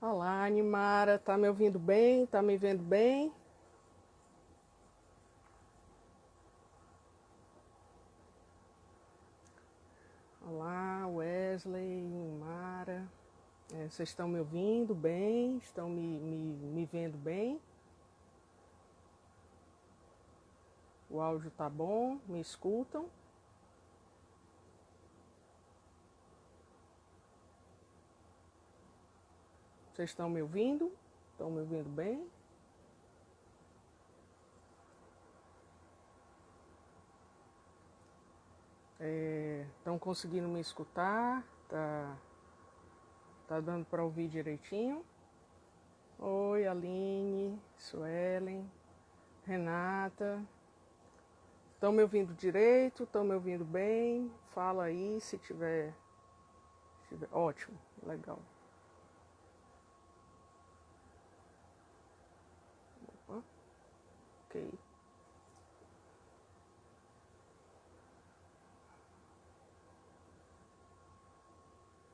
Olá, Animara, tá me ouvindo bem? Tá me vendo bem? Olá, Wesley, Animara, vocês estão me ouvindo bem? Estão me vendo bem? O áudio tá bom? Me escutam? Vocês estão me ouvindo? Estão me ouvindo bem? Estão conseguindo me escutar? Tá dando para ouvir direitinho? Oi, Aline, Suelen, Renata. Estão me ouvindo direito? Estão me ouvindo bem? Fala aí se tiver. Ótimo, legal. Opa, ok,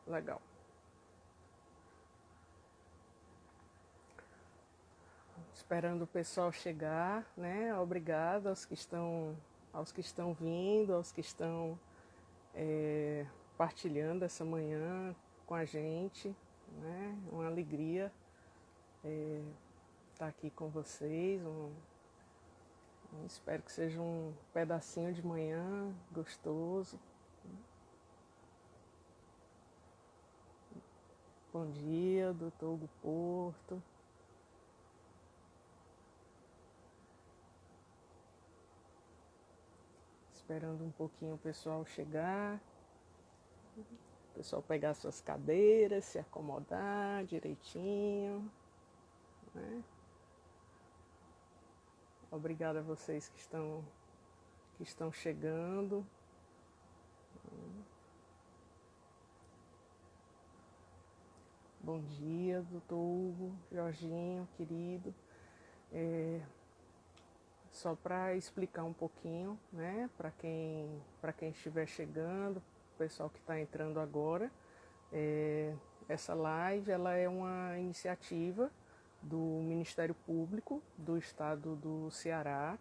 legal. Esperando o pessoal chegar, né? Obrigado aos que estão vindo, aos que estão partilhando essa manhã com a gente, né? Uma alegria estar aqui com vocês. Espero que seja um pedacinho de manhã gostoso. Bom dia, doutor Hugo Porto. Esperando um pouquinho o pessoal chegar. O pessoal pegar suas cadeiras, se acomodar direitinho, né? Obrigada a vocês que estão chegando. Bom dia, doutor Hugo, Jorginho, querido. Só para explicar um pouquinho, né, para quem estiver chegando, o pessoal que está entrando agora, essa live ela é uma iniciativa do Ministério Público do Estado do Ceará,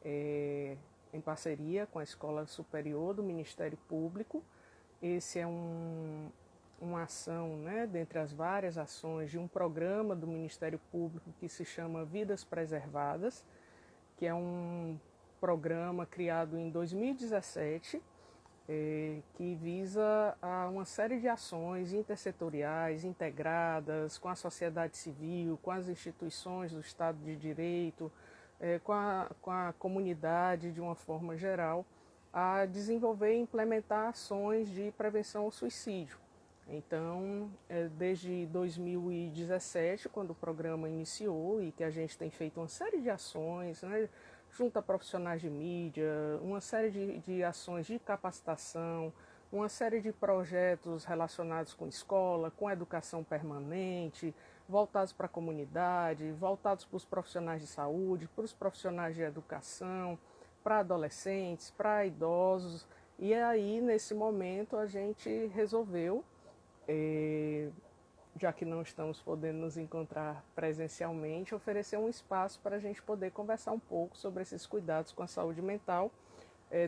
em parceria com a Escola Superior do Ministério Público. Esse é uma ação, né, dentre as várias ações de um programa do Ministério Público que se chama Vidas Preservadas, que é um programa criado em 2017, que visa a uma série de ações intersetoriais, integradas com a sociedade civil, com as instituições do Estado de Direito, com a comunidade de uma forma geral, a desenvolver e implementar ações de prevenção ao suicídio. Então, desde 2017, quando o programa iniciou e que a gente tem feito uma série de ações, né, junto a profissionais de mídia, uma série de ações de capacitação, uma série de projetos relacionados com escola, com educação permanente, voltados para a comunidade, voltados para os profissionais de saúde, para os profissionais de educação, para adolescentes, para idosos. E aí, nesse momento, a gente resolveu, já que não estamos podendo nos encontrar presencialmente, oferecer um espaço para a gente poder conversar um pouco sobre esses cuidados com a saúde mental,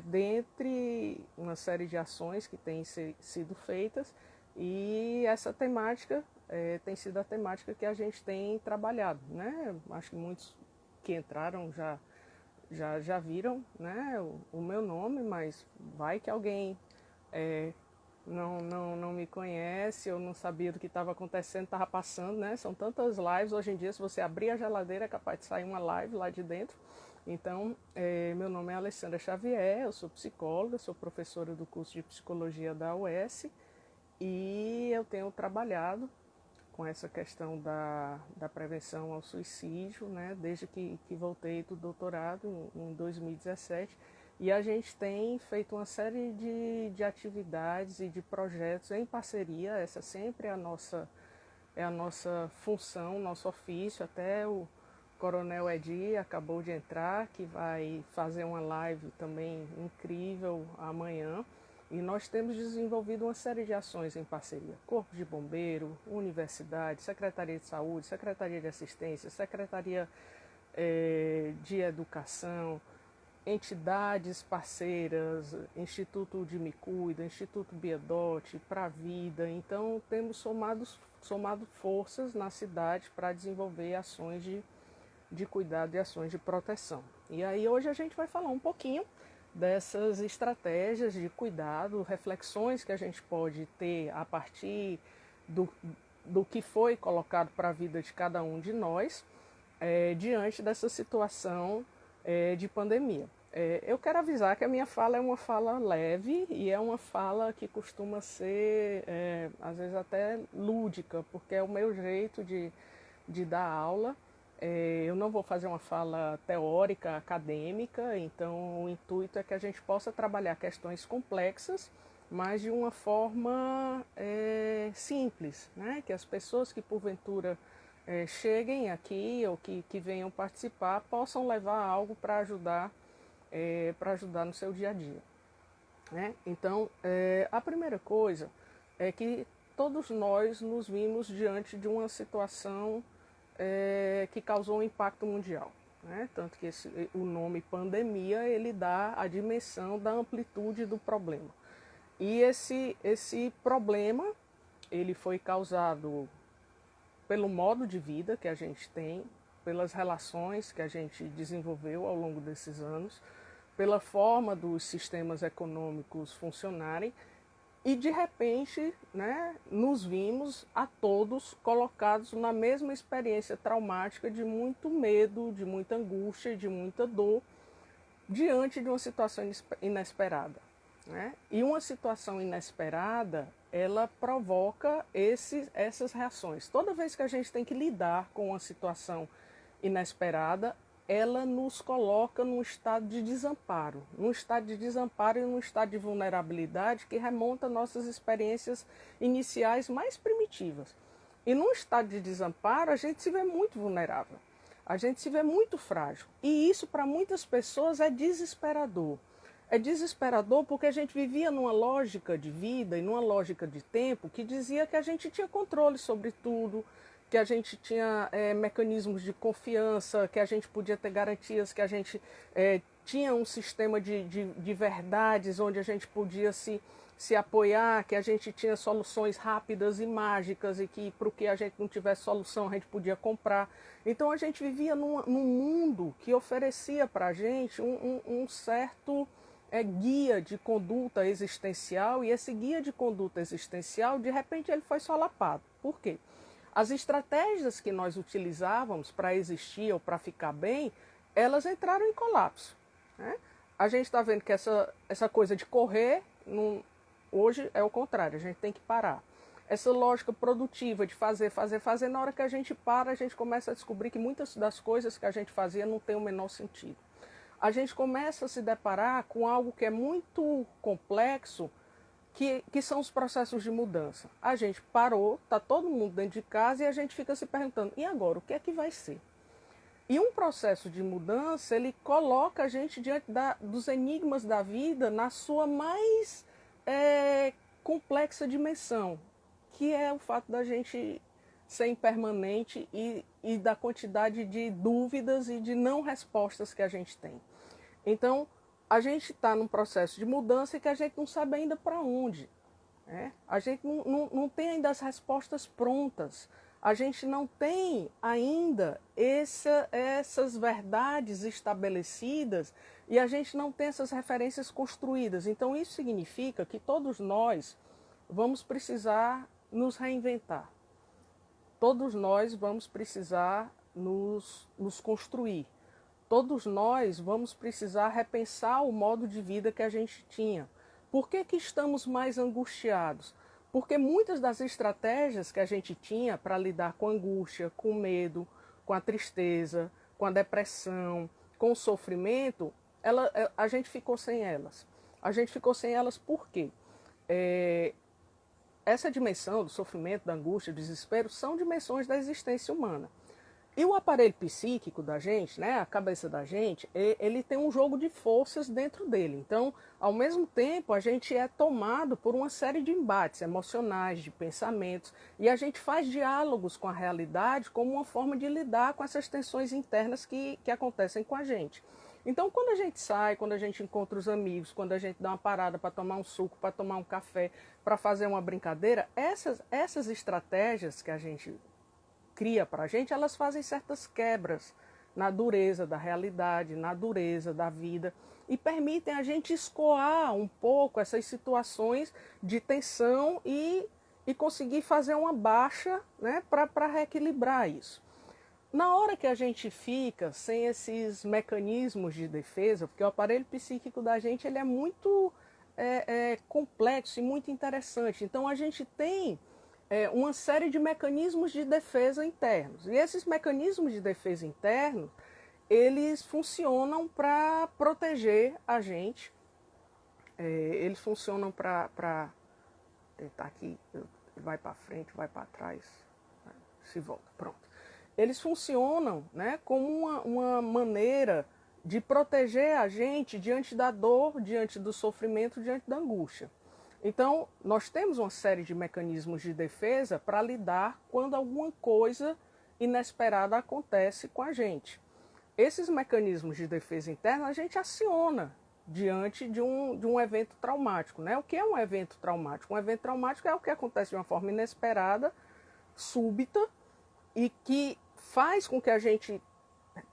dentre uma série de ações que têm sido feitas, e essa temática tem sido a temática que a gente tem trabalhado, né? Acho que muitos que entraram já viram, né, o meu nome, mas vai que alguém não me conhece, eu não sabia do que estava acontecendo, estava passando, né? São tantas lives hoje em dia, se você abrir a geladeira é capaz de sair uma live lá de dentro. Então, meu nome é Alessandra Xavier, eu sou psicóloga, sou professora do curso de psicologia da UES e eu tenho trabalhado com essa questão da prevenção ao suicídio, né, desde que voltei do doutorado em 2017. E a gente tem feito uma série de atividades e de projetos em parceria, essa sempre é a nossa função, nosso ofício. Até o Coronel Edi acabou de entrar, que vai fazer uma live também incrível amanhã. E nós temos desenvolvido uma série de ações em parceria. Corpo de Bombeiro, Universidade, Secretaria de Saúde, Secretaria de Assistência, Secretaria de Educação, entidades parceiras, Instituto de Me Cuida, Instituto Biedote, Pra Vida. Então, temos somado forças na cidade para desenvolver ações de cuidado e ações de proteção. E aí hoje a gente vai falar um pouquinho dessas estratégias de cuidado, reflexões que a gente pode ter a partir do que foi colocado para a vida de cada um de nós diante dessa situação de pandemia. Eu quero avisar que a minha fala é uma fala leve e é uma fala que costuma ser, às vezes, até lúdica, porque é o meu jeito de dar aula. Eu não vou fazer uma fala teórica, acadêmica, então o intuito é que a gente possa trabalhar questões complexas, mas de uma forma simples, né? Que as pessoas que porventura cheguem aqui ou que venham participar possam levar algo para ajudar no seu dia a dia, né? Então, a primeira coisa é que todos nós nos vimos diante de uma situação que causou um impacto mundial, né? Tanto que o nome pandemia ele dá a dimensão da amplitude do problema. E esse problema ele foi causado pelo modo de vida que a gente tem, pelas relações que a gente desenvolveu ao longo desses anos, pela forma dos sistemas econômicos funcionarem. E de repente, né, nos vimos a todos colocados na mesma experiência traumática de muito medo, de muita angústia, de muita dor, diante de uma situação inesperada, né? E uma situação inesperada, ela provoca essas reações. Toda vez que a gente tem que lidar com uma situação inesperada, ela nos coloca num estado de desamparo e num estado de vulnerabilidade que remonta a nossas experiências iniciais mais primitivas. E num estado de desamparo, a gente se vê muito vulnerável, a gente se vê muito frágil. E isso, para muitas pessoas, é desesperador. É desesperador porque a gente vivia numa lógica de vida e numa lógica de tempo que dizia que a gente tinha controle sobre tudo, que a gente tinha mecanismos de confiança, que a gente podia ter garantias, que a gente tinha um sistema de verdades onde a gente podia se apoiar, que a gente tinha soluções rápidas e mágicas e que para o que a gente não tivesse solução a gente podia comprar. Então a gente vivia num mundo que oferecia para a gente um certo guia de conduta existencial, e esse guia de conduta existencial, de repente, ele foi solapado. Por quê? As estratégias que nós utilizávamos para existir ou para ficar bem, elas entraram em colapso, né? A gente está vendo que essa coisa de correr, hoje é o contrário, a gente tem que parar. Essa lógica produtiva de fazer, na hora que a gente para, a gente começa a descobrir que muitas das coisas que a gente fazia não tem o menor sentido. A gente começa a se deparar com algo que é muito complexo, que são os processos de mudança. A gente parou, está todo mundo dentro de casa e a gente fica se perguntando, e agora, o que é que vai ser? E um processo de mudança, ele coloca a gente diante dos enigmas da vida na sua mais complexa dimensão, que é o fato da gente ser impermanente e da quantidade de dúvidas e de não respostas que a gente tem. Então, a gente está num processo de mudança que a gente não sabe ainda para onde, né? A gente não tem ainda as respostas prontas. A gente não tem ainda essas verdades estabelecidas e a gente não tem essas referências construídas. Então, isso significa que todos nós vamos precisar nos reinventar. Todos nós vamos precisar nos construir. Todos nós vamos precisar repensar o modo de vida que a gente tinha. Por que estamos mais angustiados? Porque muitas das estratégias que a gente tinha para lidar com a angústia, com o medo, com a tristeza, com a depressão, com o sofrimento, a gente ficou sem elas. A gente ficou sem elas por quê? Essa dimensão do sofrimento, da angústia, do desespero, são dimensões da existência humana. E o aparelho psíquico da gente, né, a cabeça da gente, ele tem um jogo de forças dentro dele. Então, ao mesmo tempo, a gente é tomado por uma série de embates emocionais, de pensamentos, e a gente faz diálogos com a realidade como uma forma de lidar com essas tensões internas que acontecem com a gente. Então, quando a gente sai, quando a gente encontra os amigos, quando a gente dá uma parada para tomar um suco, para tomar um café, para fazer uma brincadeira, essas estratégias que a gente cria para a gente, elas fazem certas quebras na dureza da realidade, na dureza da vida e permitem a gente escoar um pouco essas situações de tensão e conseguir fazer uma baixa, né, para reequilibrar isso. Na hora que a gente fica sem esses mecanismos de defesa, porque o aparelho psíquico da gente ele é muito complexo e muito interessante, então a gente tem uma série de mecanismos de defesa internos. E esses mecanismos de defesa internos, eles funcionam para proteger a gente, eles funcionam para tentar aqui, vai para frente, vai para trás, se volta, pronto. Eles funcionam, né, como uma maneira de proteger a gente diante da dor, diante do sofrimento, diante da angústia. Então, nós temos uma série de mecanismos de defesa para lidar quando alguma coisa inesperada acontece com a gente. Esses mecanismos de defesa interna a gente aciona diante de um evento traumático, né? O que é um evento traumático? Um evento traumático é o que acontece de uma forma inesperada, súbita, e que faz com que a gente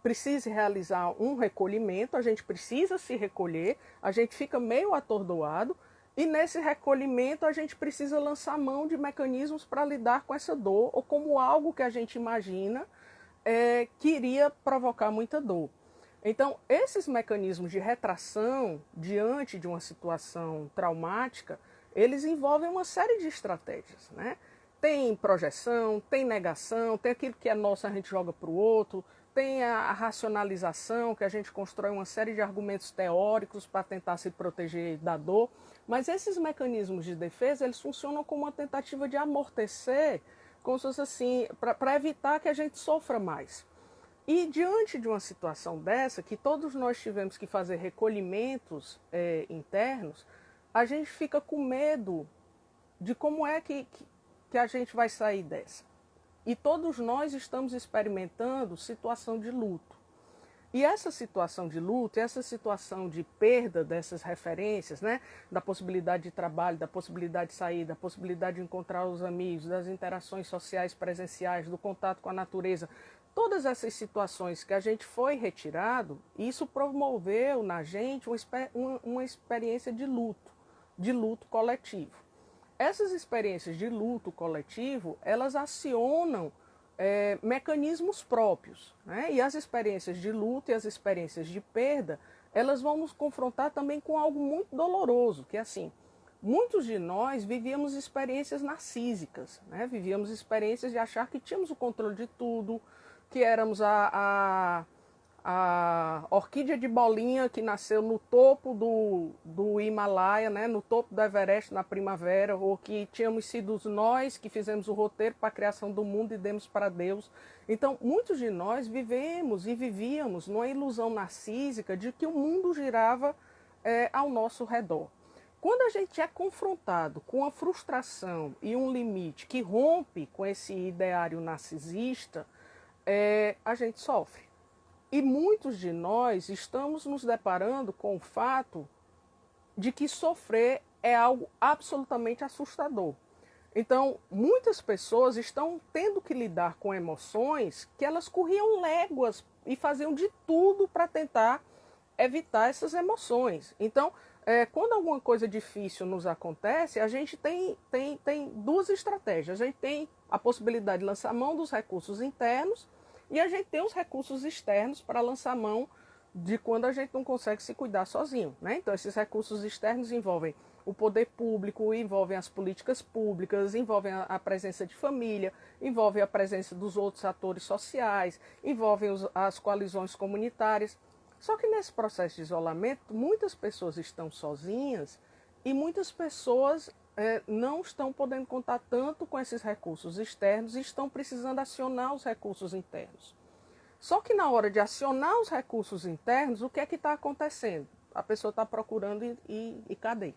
precise realizar um recolhimento, a gente precisa se recolher, a gente fica meio atordoado, e nesse recolhimento a gente precisa lançar mão de mecanismos para lidar com essa dor, ou como algo que a gente imagina que iria provocar muita dor. Então, esses mecanismos de retração diante de uma situação traumática, eles envolvem uma série de estratégias, né? Tem projeção, tem negação, tem aquilo que é nosso a gente joga para o outro, tem a racionalização, que a gente constrói uma série de argumentos teóricos para tentar se proteger da dor. Mas esses mecanismos de defesa, eles funcionam como uma tentativa de amortecer, como se fosse assim, para evitar que a gente sofra mais. E diante de uma situação dessa, que todos nós tivemos que fazer recolhimentos internos, a gente fica com medo de como é que a gente vai sair dessa. E todos nós estamos experimentando situação de luto. E essa situação de luto, essa situação de perda dessas referências, né, da possibilidade de trabalho, da possibilidade de sair, da possibilidade de encontrar os amigos, das interações sociais presenciais, do contato com a natureza, todas essas situações que a gente foi retirado, isso promoveu na gente uma experiência de luto coletivo. Essas experiências de luto coletivo, elas acionam mecanismos próprios, né? E as experiências de luto e as experiências de perda, elas vão nos confrontar também com algo muito doloroso, que é assim, muitos de nós vivíamos experiências narcísicas, né? Vivíamos experiências de achar que tínhamos o controle de tudo, que éramos a orquídea de bolinha que nasceu no topo do Himalaia, né, no topo do Everest na primavera, ou que tínhamos sido nós que fizemos o roteiro para a criação do mundo e demos para Deus. Então, muitos de nós vivemos e vivíamos numa ilusão narcísica de que o mundo girava ao nosso redor. Quando a gente é confrontado com a frustração e um limite que rompe com esse ideário narcisista, a gente sofre. E muitos de nós estamos nos deparando com o fato de que sofrer é algo absolutamente assustador. Então, muitas pessoas estão tendo que lidar com emoções que elas corriam léguas e faziam de tudo para tentar evitar essas emoções. Então, quando alguma coisa difícil nos acontece, a gente tem duas estratégias. A gente tem a possibilidade de lançar mão dos recursos internos e a gente tem os recursos externos para lançar mão de quando a gente não consegue se cuidar sozinho, né? Então, esses recursos externos envolvem o poder público, envolvem as políticas públicas, envolvem a presença de família, envolvem a presença dos outros atores sociais, envolvem as coalizões comunitárias. Só que nesse processo de isolamento, muitas pessoas estão sozinhas e muitas pessoas não estão podendo contar tanto com esses recursos externos e estão precisando acionar os recursos internos. Só que na hora de acionar os recursos internos, o que é que está acontecendo? A pessoa está procurando e cadê?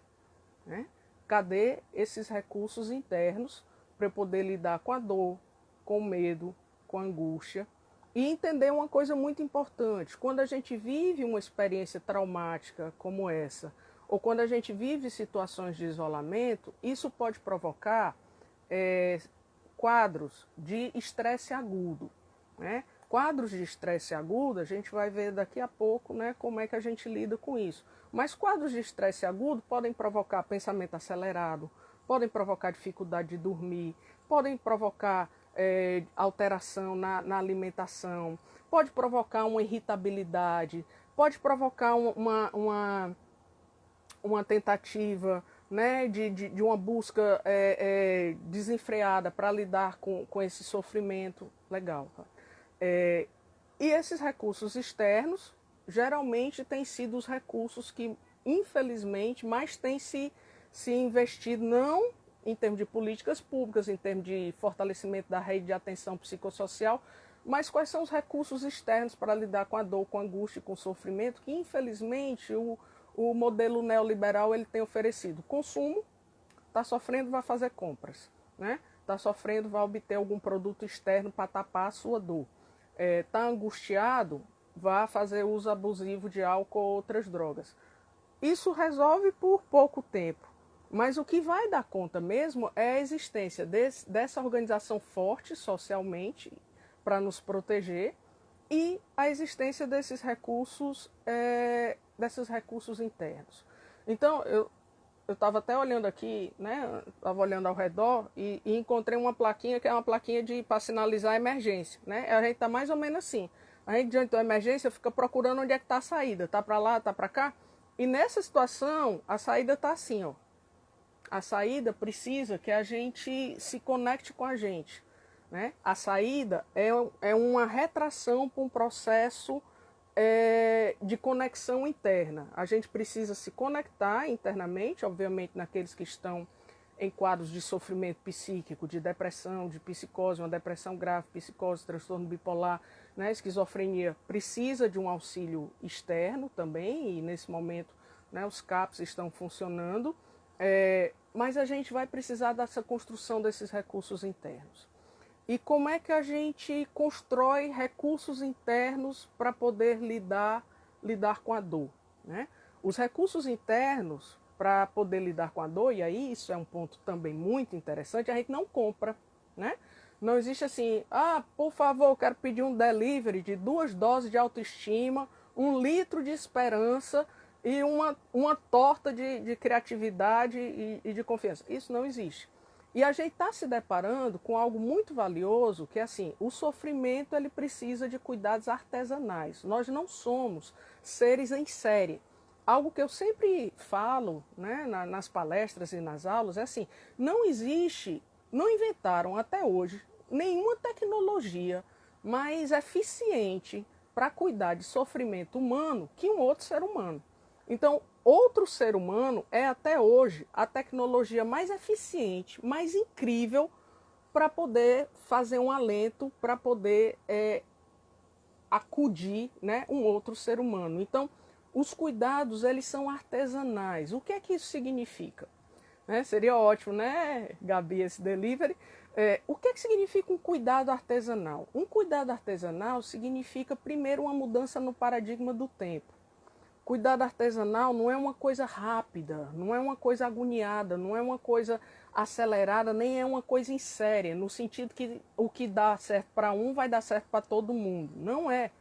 Né? Cadê esses recursos internos para eu poder lidar com a dor, com o medo, com a angústia? E entender uma coisa muito importante: quando a gente vive uma experiência traumática como essa, ou quando a gente vive situações de isolamento, isso pode provocar quadros de estresse agudo, né? Quadros de estresse agudo, a gente vai ver daqui a pouco, né, como é que a gente lida com isso. Mas quadros de estresse agudo podem provocar pensamento acelerado, podem provocar dificuldade de dormir, podem provocar alteração na alimentação, pode provocar uma irritabilidade, pode provocar uma tentativa, né, de uma busca desenfreada para lidar com esse sofrimento. Legal. E esses recursos externos geralmente têm sido os recursos que, infelizmente, mais têm se investido, não em termos de políticas públicas, em termos de fortalecimento da rede de atenção psicossocial, mas quais são os recursos externos para lidar com a dor, com a angústia e com o sofrimento, que, infelizmente, o modelo neoliberal ele tem oferecido. Consumo, está sofrendo, vai fazer compras, né? Está sofrendo, vai obter algum produto externo para tapar a sua dor. Está angustiado, vai fazer uso abusivo de álcool ou outras drogas. Isso resolve por pouco tempo, mas o que vai dar conta mesmo é a existência dessa organização forte socialmente para nos proteger e a existência desses recursos internos. Então, eu estava até olhando aqui, né? Estava olhando ao redor e encontrei uma plaquinha que é uma plaquinha para sinalizar a emergência, né? A gente está mais ou menos assim. A gente, diante da emergência, fica procurando onde é que está a saída. Está para lá, está para cá. E nessa situação, a saída está assim, ó. A saída precisa que a gente se conecte com a gente, né? A saída é uma retração para um processo de conexão interna. A gente precisa se conectar internamente, obviamente naqueles que estão em quadros de sofrimento psíquico, de depressão, de psicose, uma depressão grave, psicose, transtorno bipolar, né, esquizofrenia, precisa de um auxílio externo também, e nesse momento, né, os CAPs estão funcionando, mas a gente vai precisar dessa construção desses recursos internos. E como é que a gente constrói recursos internos para poder lidar com a dor, né? Os recursos internos para poder lidar com a dor, e aí isso é um ponto também muito interessante, a gente não compra, né? Não existe assim, por favor, eu quero pedir um delivery de 2 doses de autoestima, 1 litro de esperança e uma torta de criatividade e de confiança. Isso não existe. E a gente está se deparando com algo muito valioso, que é assim, o sofrimento ele precisa de cuidados artesanais. Nós não somos seres em série. Algo que eu sempre falo, né, nas palestras e nas aulas é assim, não inventaram até hoje nenhuma tecnologia mais eficiente para cuidar de sofrimento humano que um outro ser humano. Então, outro ser humano é até hoje a tecnologia mais eficiente, mais incrível para poder fazer um alento, para poder acudir, né, um outro ser humano. Então, os cuidados eles são artesanais. O que é que isso significa? Seria ótimo, né, Gabi, esse delivery. O que é que significa um cuidado artesanal? Um cuidado artesanal significa, primeiro, uma mudança no paradigma do tempo. Cuidado artesanal não é uma coisa rápida, não é uma coisa agoniada, não é uma coisa acelerada, nem é uma coisa em série, no sentido que o que dá certo para um vai dar certo para todo mundo. Não é.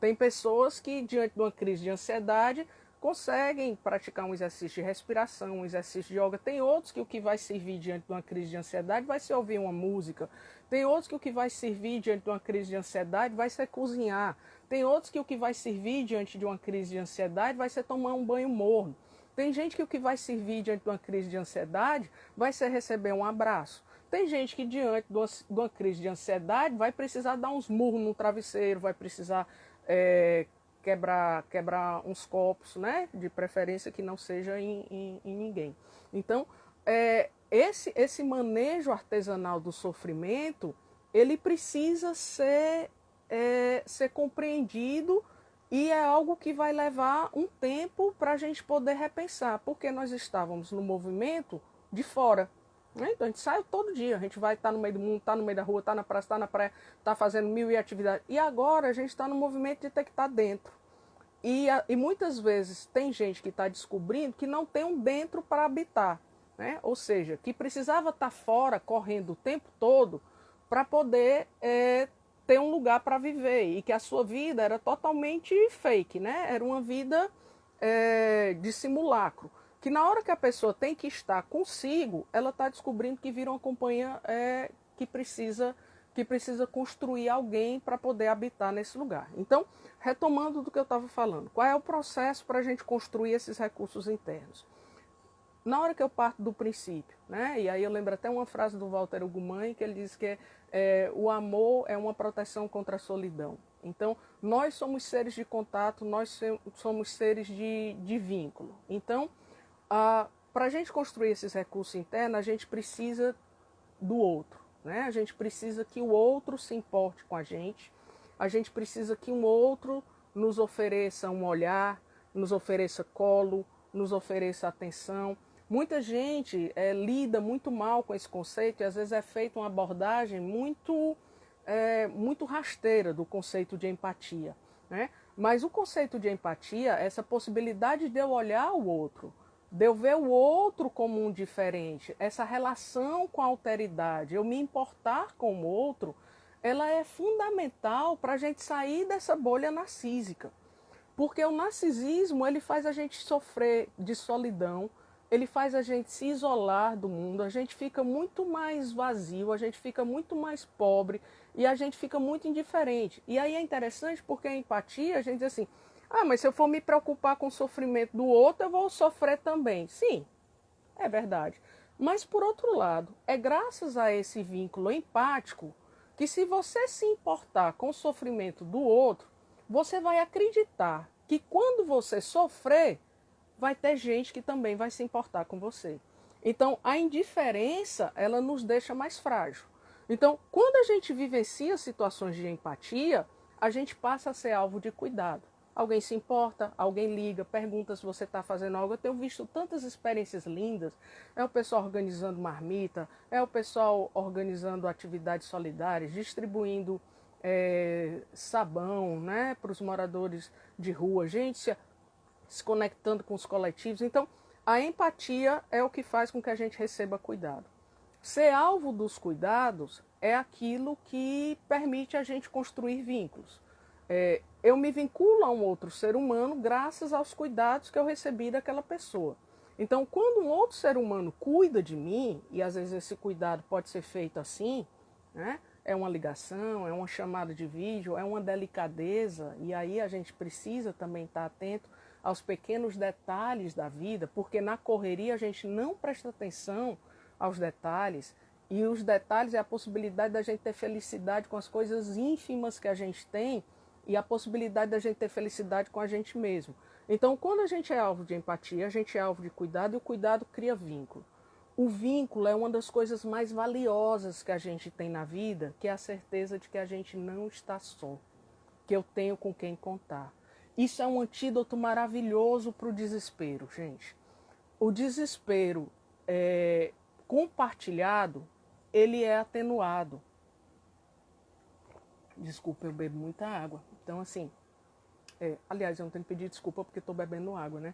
Tem pessoas que, diante de uma crise de ansiedade, conseguem praticar um exercício de respiração, um exercício de yoga. Tem outros que o que vai servir diante de uma crise de ansiedade vai ser ouvir uma música. Tem outros que o que vai servir diante de uma crise de ansiedade vai ser cozinhar. Tem outros que o que vai servir diante de uma crise de ansiedade vai ser tomar um banho morno. Tem gente que o que vai servir diante de uma crise de ansiedade vai ser receber um abraço. Tem gente que diante de uma crise de ansiedade vai precisar dar uns murros no travesseiro, vai precisar quebrar uns copos, né? De preferência que não seja em ninguém. Então, esse manejo artesanal do sofrimento, ele precisa ser ser compreendido e é algo que vai levar um tempo para a gente poder repensar, porque nós estávamos no movimento de fora. Né? Então a gente sai todo dia, a gente vai estar no meio do mundo, está no meio da rua, está na praça, está na praia, está fazendo mil e atividades. E agora a gente está no movimento de ter que estar dentro. E muitas vezes tem gente que está descobrindo que não tem um dentro para habitar. Né? Ou seja, que precisava estar fora, correndo o tempo todo, para poder ter um lugar para viver. E que a sua vida era totalmente fake, né? Era uma vida de simulacro. Que na hora que a pessoa tem que estar consigo, ela está descobrindo que vira uma companhia que precisa construir alguém para poder habitar nesse lugar. Então, retomando do que eu estava falando, qual é o processo para a gente construir esses recursos internos? Na hora que eu parto do princípio, né? E aí eu lembro até uma frase do Walter Ugumãe, que ele diz que o amor é uma proteção contra a solidão. Então, nós somos seres de contato, nós somos seres de vínculo. Então, para a gente construir esses recursos internos, a gente precisa do outro. Né? A gente precisa que o outro se importe com a gente precisa que um outro nos ofereça um olhar, nos ofereça colo, nos ofereça atenção. Muita gente lida muito mal com esse conceito e às vezes é feita uma abordagem muito rasteira do conceito de empatia. Né? Mas o conceito de empatia, essa possibilidade de eu olhar o outro, de eu ver o outro como um diferente, essa relação com a alteridade, eu me importar com o outro, ela é fundamental para a gente sair dessa bolha narcísica. Porque o narcisismo, ele faz a gente sofrer de solidão, ele faz a gente se isolar do mundo, a gente fica muito mais vazio, a gente fica muito mais pobre e a gente fica muito indiferente. E aí é interessante porque a empatia, a gente diz assim, mas se eu for me preocupar com o sofrimento do outro, eu vou sofrer também. Sim, é verdade. Mas, por outro lado, é graças a esse vínculo empático que se você se importar com o sofrimento do outro, você vai acreditar que quando você sofrer, vai ter gente que também vai se importar com você. Então, a indiferença, ela nos deixa mais frágil. Então, quando a gente vivencia situações de empatia, a gente passa a ser alvo de cuidado. Alguém se importa, alguém liga, pergunta se você está fazendo algo. Eu tenho visto tantas experiências lindas. É o pessoal organizando marmita, é o pessoal organizando atividades solidárias, distribuindo sabão, né, para os moradores de rua, gente se conectando com os coletivos. Então, a empatia é o que faz com que a gente receba cuidado. Ser alvo dos cuidados é aquilo que permite a gente construir vínculos. Eu me vinculo a um outro ser humano graças aos cuidados que eu recebi daquela pessoa. Então, quando um outro ser humano cuida de mim, e às vezes esse cuidado pode ser feito assim, né? É uma ligação, é uma chamada de vídeo, é uma delicadeza, e aí a gente precisa também estar atento aos pequenos detalhes da vida, porque na correria a gente não presta atenção aos detalhes, e os detalhes é a possibilidade da gente ter felicidade com as coisas ínfimas que a gente tem, e a possibilidade da gente ter felicidade com a gente mesmo. Então, quando a gente é alvo de empatia, a gente é alvo de cuidado, e o cuidado cria vínculo. O vínculo é uma das coisas mais valiosas que a gente tem na vida, que é a certeza de que a gente não está só, que eu tenho com quem contar. Isso é um antídoto maravilhoso para o desespero, gente. O desespero compartilhado, ele é atenuado. Desculpa, eu bebo muita água. Então, assim, aliás, eu não tenho que pedir desculpa porque estou bebendo água, né?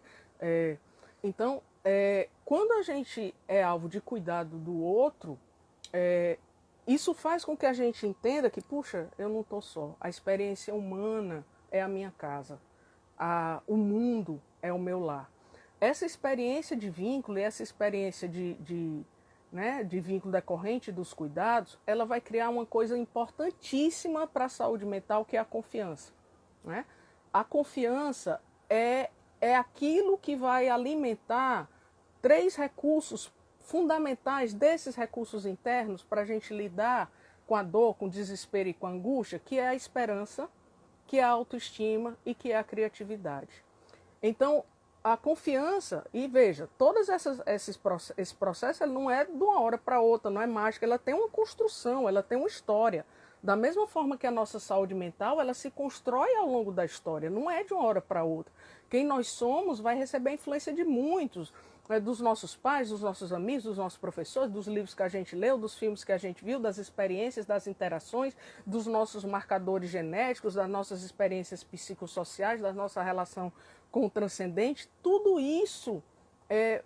Então, quando a gente é alvo de cuidado do outro, isso faz com que a gente entenda que, puxa, eu não estou só. A experiência humana é a minha casa. O mundo é o meu lar. Essa experiência de vínculo e essa experiência de vínculo decorrente dos cuidados, ela vai criar uma coisa importantíssima para a saúde mental, que é a confiança. Né? A confiança é aquilo que vai alimentar 3 recursos fundamentais desses recursos internos para a gente lidar com a dor, com o desespero e com a angústia, que é a esperança, que é a autoestima e que é a criatividade. Então, a confiança, e veja, todos esse processo ele não é de uma hora para outra, não é mágico, ela tem uma construção, ela tem uma história. Da mesma forma que a nossa saúde mental, ela se constrói ao longo da história, não é de uma hora para outra. Quem nós somos vai receber a influência de muitos, dos nossos pais, dos nossos amigos, dos nossos professores, dos livros que a gente leu, dos filmes que a gente viu, das experiências, das interações, dos nossos marcadores genéticos, das nossas experiências psicossociais, da nossa relação com o transcendente. Tudo isso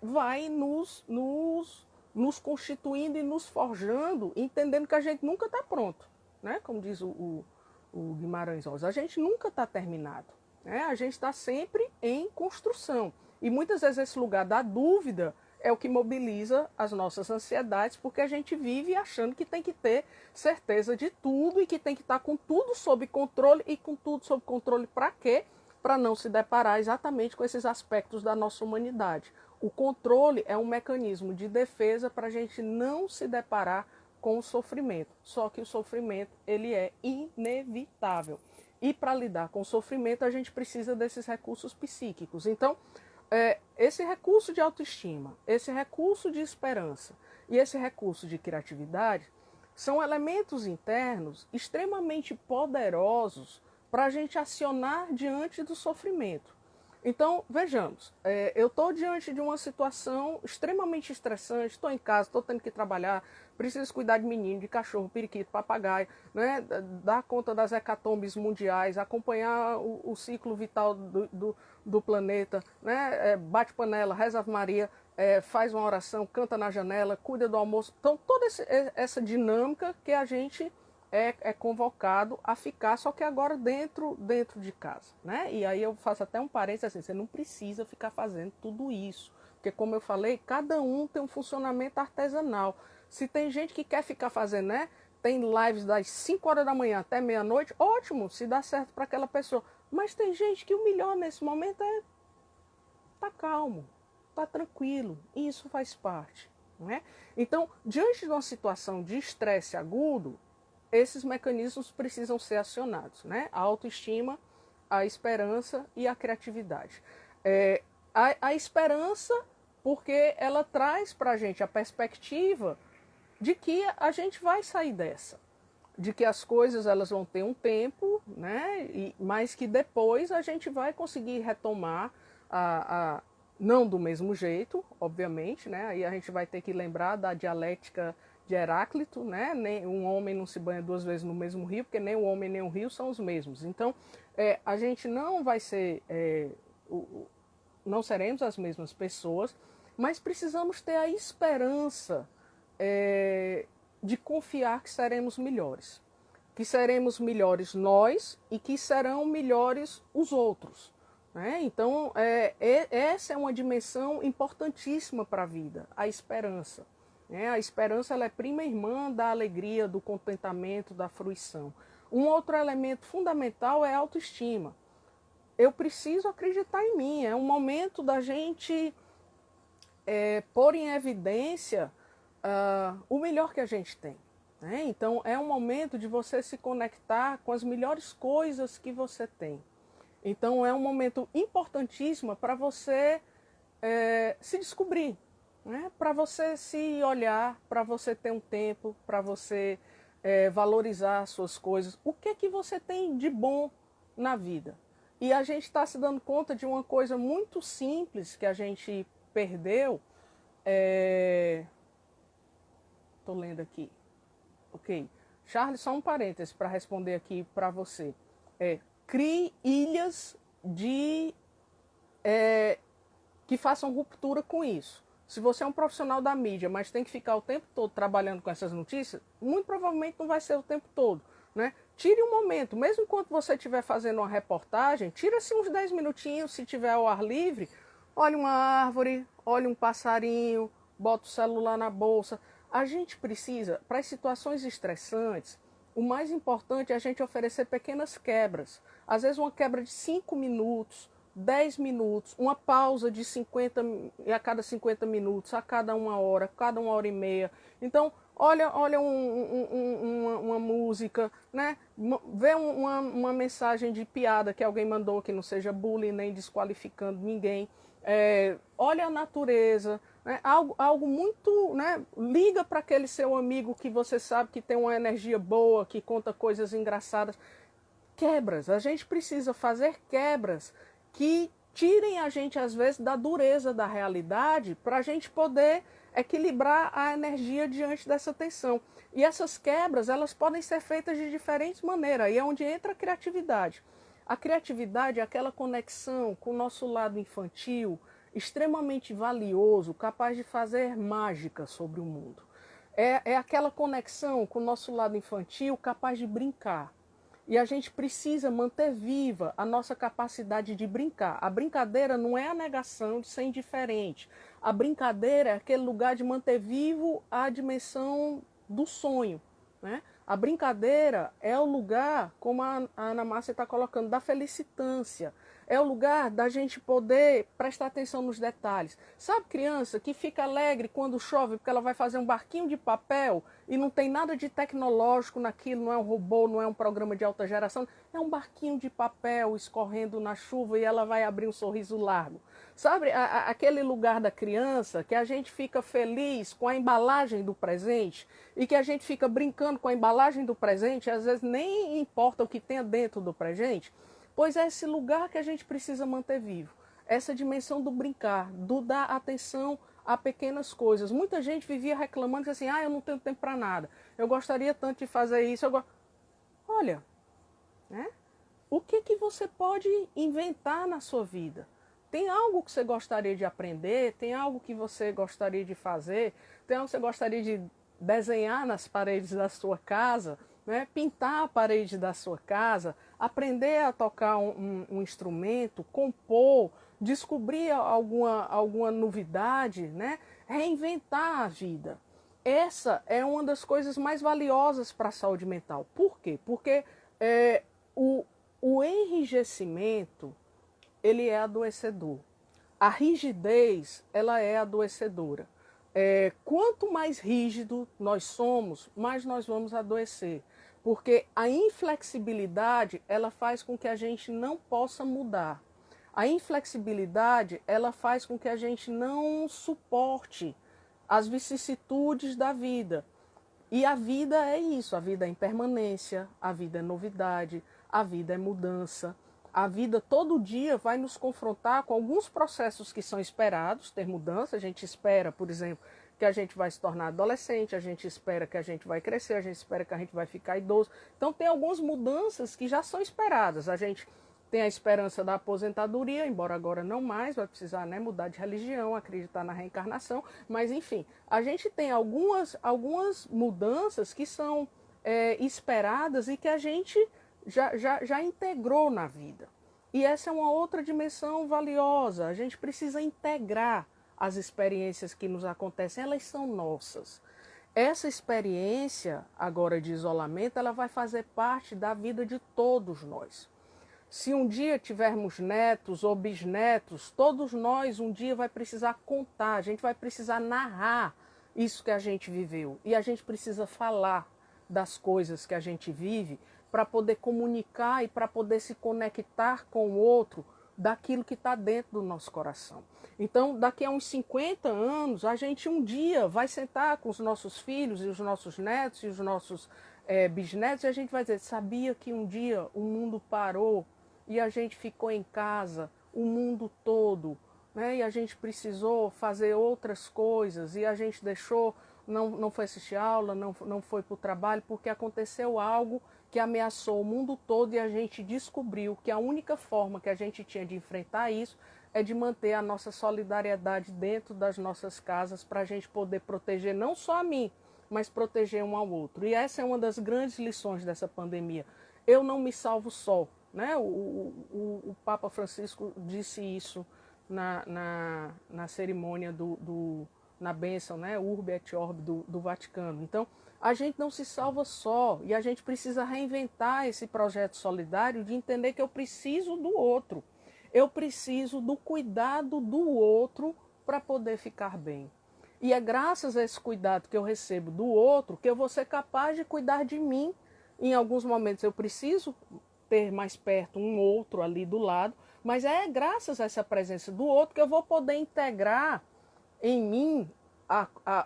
vai nos constituindo e nos forjando, entendendo que a gente nunca está pronto, né? Como diz o Guimarães Rosa, a gente nunca está terminado, né? A gente está sempre em construção. E muitas vezes esse lugar da dúvida é o que mobiliza as nossas ansiedades, porque a gente vive achando que tem que ter certeza de tudo e que tem que estar com tudo sob controle. E com tudo sob controle para quê? Para não se deparar exatamente com esses aspectos da nossa humanidade. O controle é um mecanismo de defesa para a gente não se deparar com o sofrimento. Só que o sofrimento, ele é inevitável. E para lidar com o sofrimento, a gente precisa desses recursos psíquicos. Então, esse recurso de autoestima, esse recurso de esperança e esse recurso de criatividade são elementos internos extremamente poderosos para a gente acionar diante do sofrimento. Então, vejamos, eu estou diante de uma situação extremamente estressante, estou em casa, estou tendo que trabalhar, preciso cuidar de menino, de cachorro, periquito, papagaio, né, dar conta das hecatombes mundiais, acompanhar o ciclo vital do planeta, né, bate panela, reza Ave Maria, faz uma oração, canta na janela, cuida do almoço. Então, toda essa dinâmica que a gente é convocado a ficar, só que agora dentro de casa, né? E aí eu faço até um parênteses assim, você não precisa ficar fazendo tudo isso, porque como eu falei, cada um tem um funcionamento artesanal. Se tem gente que quer ficar fazendo, né? Tem lives das 5 horas da manhã até meia-noite, ótimo, se dá certo para aquela pessoa. Mas tem gente que o melhor nesse momento é tá calmo, tá tranquilo, e isso faz parte, né? Então, diante de uma situação de estresse agudo, esses mecanismos precisam ser acionados, né? A autoestima, a esperança e a criatividade. A esperança, porque ela traz para a gente a perspectiva de que a gente vai sair dessa, de que as coisas elas vão ter um tempo, né? Mas que depois a gente vai conseguir retomar não do mesmo jeito, obviamente, né? Aí a gente vai ter que lembrar da dialética de Heráclito, né? Nem um homem não se banha duas vezes no mesmo rio, porque nem o homem nem o rio são os mesmos. Então, a gente não vai ser, não seremos as mesmas pessoas, mas precisamos ter a esperança de confiar que seremos melhores. Que seremos melhores nós e que serão melhores os outros. Né? Então, essa é uma dimensão importantíssima para a vida, a esperança. A esperança ela é prima irmã da alegria, do contentamento, da fruição. Um outro elemento fundamental é a autoestima. Eu preciso acreditar em mim. É um momento da gente pôr em evidência o melhor que a gente tem. Né? Então, é um momento de você se conectar com as melhores coisas que você tem. Então, é um momento importantíssimo para você se descobrir. Né? Para você se olhar, para você ter um tempo, para você valorizar as suas coisas. O que é que você tem de bom na vida? E a gente está se dando conta de uma coisa muito simples que a gente perdeu. Estou lendo aqui. Ok. Charles, só um parêntese para responder aqui para você. Crie ilhas que façam ruptura com isso. Se você é um profissional da mídia, mas tem que ficar o tempo todo trabalhando com essas notícias, muito provavelmente não vai ser o tempo todo. Né? Tire um momento, mesmo enquanto você estiver fazendo uma reportagem, tira-se uns 10 minutinhos, se tiver ao ar livre, olhe uma árvore, olhe um passarinho, bota o celular na bolsa. A gente precisa, para as situações estressantes, o mais importante é a gente oferecer pequenas quebras. Às vezes uma quebra de 5 minutos, 10 minutos, uma pausa de 50 a cada 50 minutos, a cada 1 hora, cada 1 hora e meia. Então, olha uma música, né? Vê uma mensagem de piada que alguém mandou, que não seja bullying nem desqualificando ninguém. Olha a natureza, né? Algo muito, né? Liga para aquele seu amigo que você sabe que tem uma energia boa, que conta coisas engraçadas. Quebras, a gente precisa fazer quebras que tirem a gente, às vezes, da dureza da realidade para a gente poder equilibrar a energia diante dessa tensão. E essas quebras, elas podem ser feitas de diferentes maneiras, e é onde entra a criatividade. A criatividade é aquela conexão com o nosso lado infantil, extremamente valioso, capaz de fazer mágica sobre o mundo. É aquela conexão com o nosso lado infantil, capaz de brincar. E a gente precisa manter viva a nossa capacidade de brincar. A brincadeira não é a negação de ser indiferente. A brincadeira é aquele lugar de manter vivo a dimensão do sonho, né? A brincadeira é o lugar, como a Ana Márcia está colocando, da felicitância. É o lugar da gente poder prestar atenção nos detalhes. Sabe criança que fica alegre quando chove porque ela vai fazer um barquinho de papel e não tem nada de tecnológico naquilo, não é um robô, não é um programa de alta geração, é um barquinho de papel escorrendo na chuva e ela vai abrir um sorriso largo. Sabe, aquele lugar da criança que a gente fica feliz com a embalagem do presente e que a gente fica brincando com a embalagem do presente, e às vezes nem importa o que tenha dentro do presente, pois é esse lugar que a gente precisa manter vivo. Essa dimensão do brincar, do dar atenção a pequenas coisas. Muita gente vivia reclamando assim, eu não tenho tempo para nada, eu gostaria tanto de fazer isso. Olha, né? O que você pode inventar na sua vida? Tem algo que você gostaria de aprender? Tem algo que você gostaria de fazer? Tem algo que você gostaria de desenhar nas paredes da sua casa? Né? Pintar a parede da sua casa? Aprender a tocar um instrumento? Compor? Descobrir alguma novidade? Né? Reinventar a vida. Essa é uma das coisas mais valiosas para a saúde mental. Por quê? Porque o enrijecimento, ele é adoecedor. A rigidez, ela é adoecedora. Quanto mais rígido nós somos, mais nós vamos adoecer. Porque a inflexibilidade, ela faz com que a gente não possa mudar. A inflexibilidade, ela faz com que a gente não suporte as vicissitudes da vida. E a vida é isso, a vida é impermanência, a vida é novidade, a vida é mudança. A vida todo dia vai nos confrontar com alguns processos que são esperados, ter mudança. A gente espera, por exemplo, que a gente vai se tornar adolescente, a gente espera que a gente vai crescer, a gente espera que a gente vai ficar idoso. Então tem algumas mudanças que já são esperadas. A gente tem a esperança da aposentadoria, embora agora não mais, vai precisar, né, mudar de religião, acreditar na reencarnação. Mas enfim, a gente tem algumas mudanças que são esperadas e que a gente já integrou na vida. E essa é uma outra dimensão valiosa. A gente precisa integrar as experiências que nos acontecem, elas são nossas. Essa experiência agora de isolamento, ela vai fazer parte da vida de todos nós. Se um dia tivermos netos ou bisnetos, todos nós um dia vai precisar contar, a gente vai precisar narrar isso que a gente viveu. E a gente precisa falar das coisas que a gente vive para poder comunicar e para poder se conectar com o outro daquilo que está dentro do nosso coração. Então, daqui a uns 50 anos, a gente um dia vai sentar com os nossos filhos e os nossos netos e os nossos bisnetos e a gente vai dizer, sabia que um dia o mundo parou e a gente ficou em casa, o mundo todo, né? E a gente precisou fazer outras coisas e a gente deixou, não foi assistir aula, não foi para o trabalho, porque aconteceu algo que ameaçou o mundo todo e a gente descobriu que a única forma que a gente tinha de enfrentar isso é de manter a nossa solidariedade dentro das nossas casas para a gente poder proteger não só a mim, mas proteger um ao outro. E essa é uma das grandes lições dessa pandemia. Eu não me salvo só, né? O Papa Francisco disse isso na cerimônia na bênção, né? Urbi et Orbi do Vaticano. Então, a gente não se salva só e a gente precisa reinventar esse projeto solidário de entender que eu preciso do outro. Eu preciso do cuidado do outro para poder ficar bem. E é graças a esse cuidado que eu recebo do outro que eu vou ser capaz de cuidar de mim. Em alguns momentos eu preciso ter mais perto um outro ali do lado, mas é graças a essa presença do outro que eu vou poder integrar em mim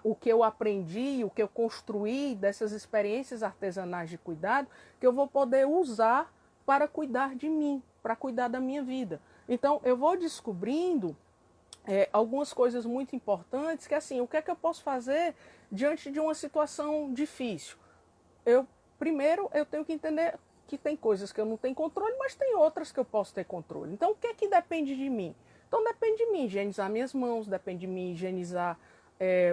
o que eu aprendi, o que eu construí dessas experiências artesanais de cuidado, que eu vou poder usar para cuidar de mim, para cuidar da minha vida. Então, eu vou descobrindo algumas coisas muito importantes, que assim, o que é que eu posso fazer diante de uma situação difícil? Primeiro, eu tenho que entender que tem coisas que eu não tenho controle, mas tem outras que eu posso ter controle. Então, o que é que depende de mim? Então, depende de mim higienizar minhas mãos, depende de mim higienizar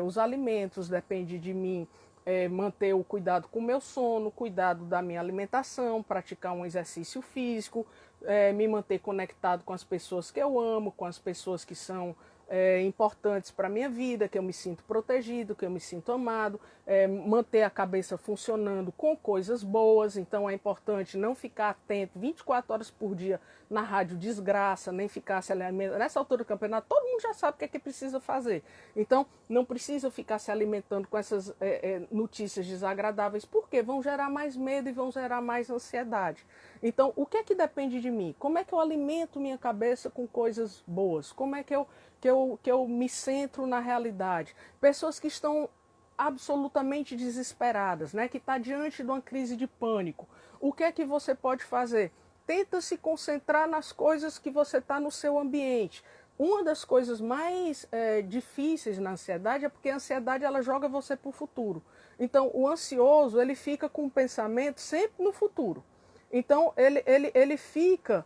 os alimentos, depende de mim manter o cuidado com o meu sono, cuidado da minha alimentação, praticar um exercício físico, me manter conectado com as pessoas que eu amo, com as pessoas que são importantes para a minha vida, que eu me sinto protegido, que eu me sinto amado, manter a cabeça funcionando com coisas boas. Então é importante não ficar atento 24 horas por dia na rádio desgraça, nem ficar se alimentando. Nessa altura do campeonato, todo mundo já sabe o que é que precisa fazer. Então não precisa ficar se alimentando com essas notícias desagradáveis, porque vão gerar mais medo e vão gerar mais ansiedade. Então, o que é que depende de mim? Como é que eu alimento minha cabeça com coisas boas? Como é que eu me centro na realidade? Pessoas que estão absolutamente desesperadas, né? Que está diante de uma crise de pânico. O que é que você pode fazer? Tenta se concentrar nas coisas que você está no seu ambiente. Uma das coisas mais difíceis na ansiedade é porque a ansiedade ela joga você para o futuro. Então, o ansioso ele fica com o pensamento sempre no futuro. Então, ele fica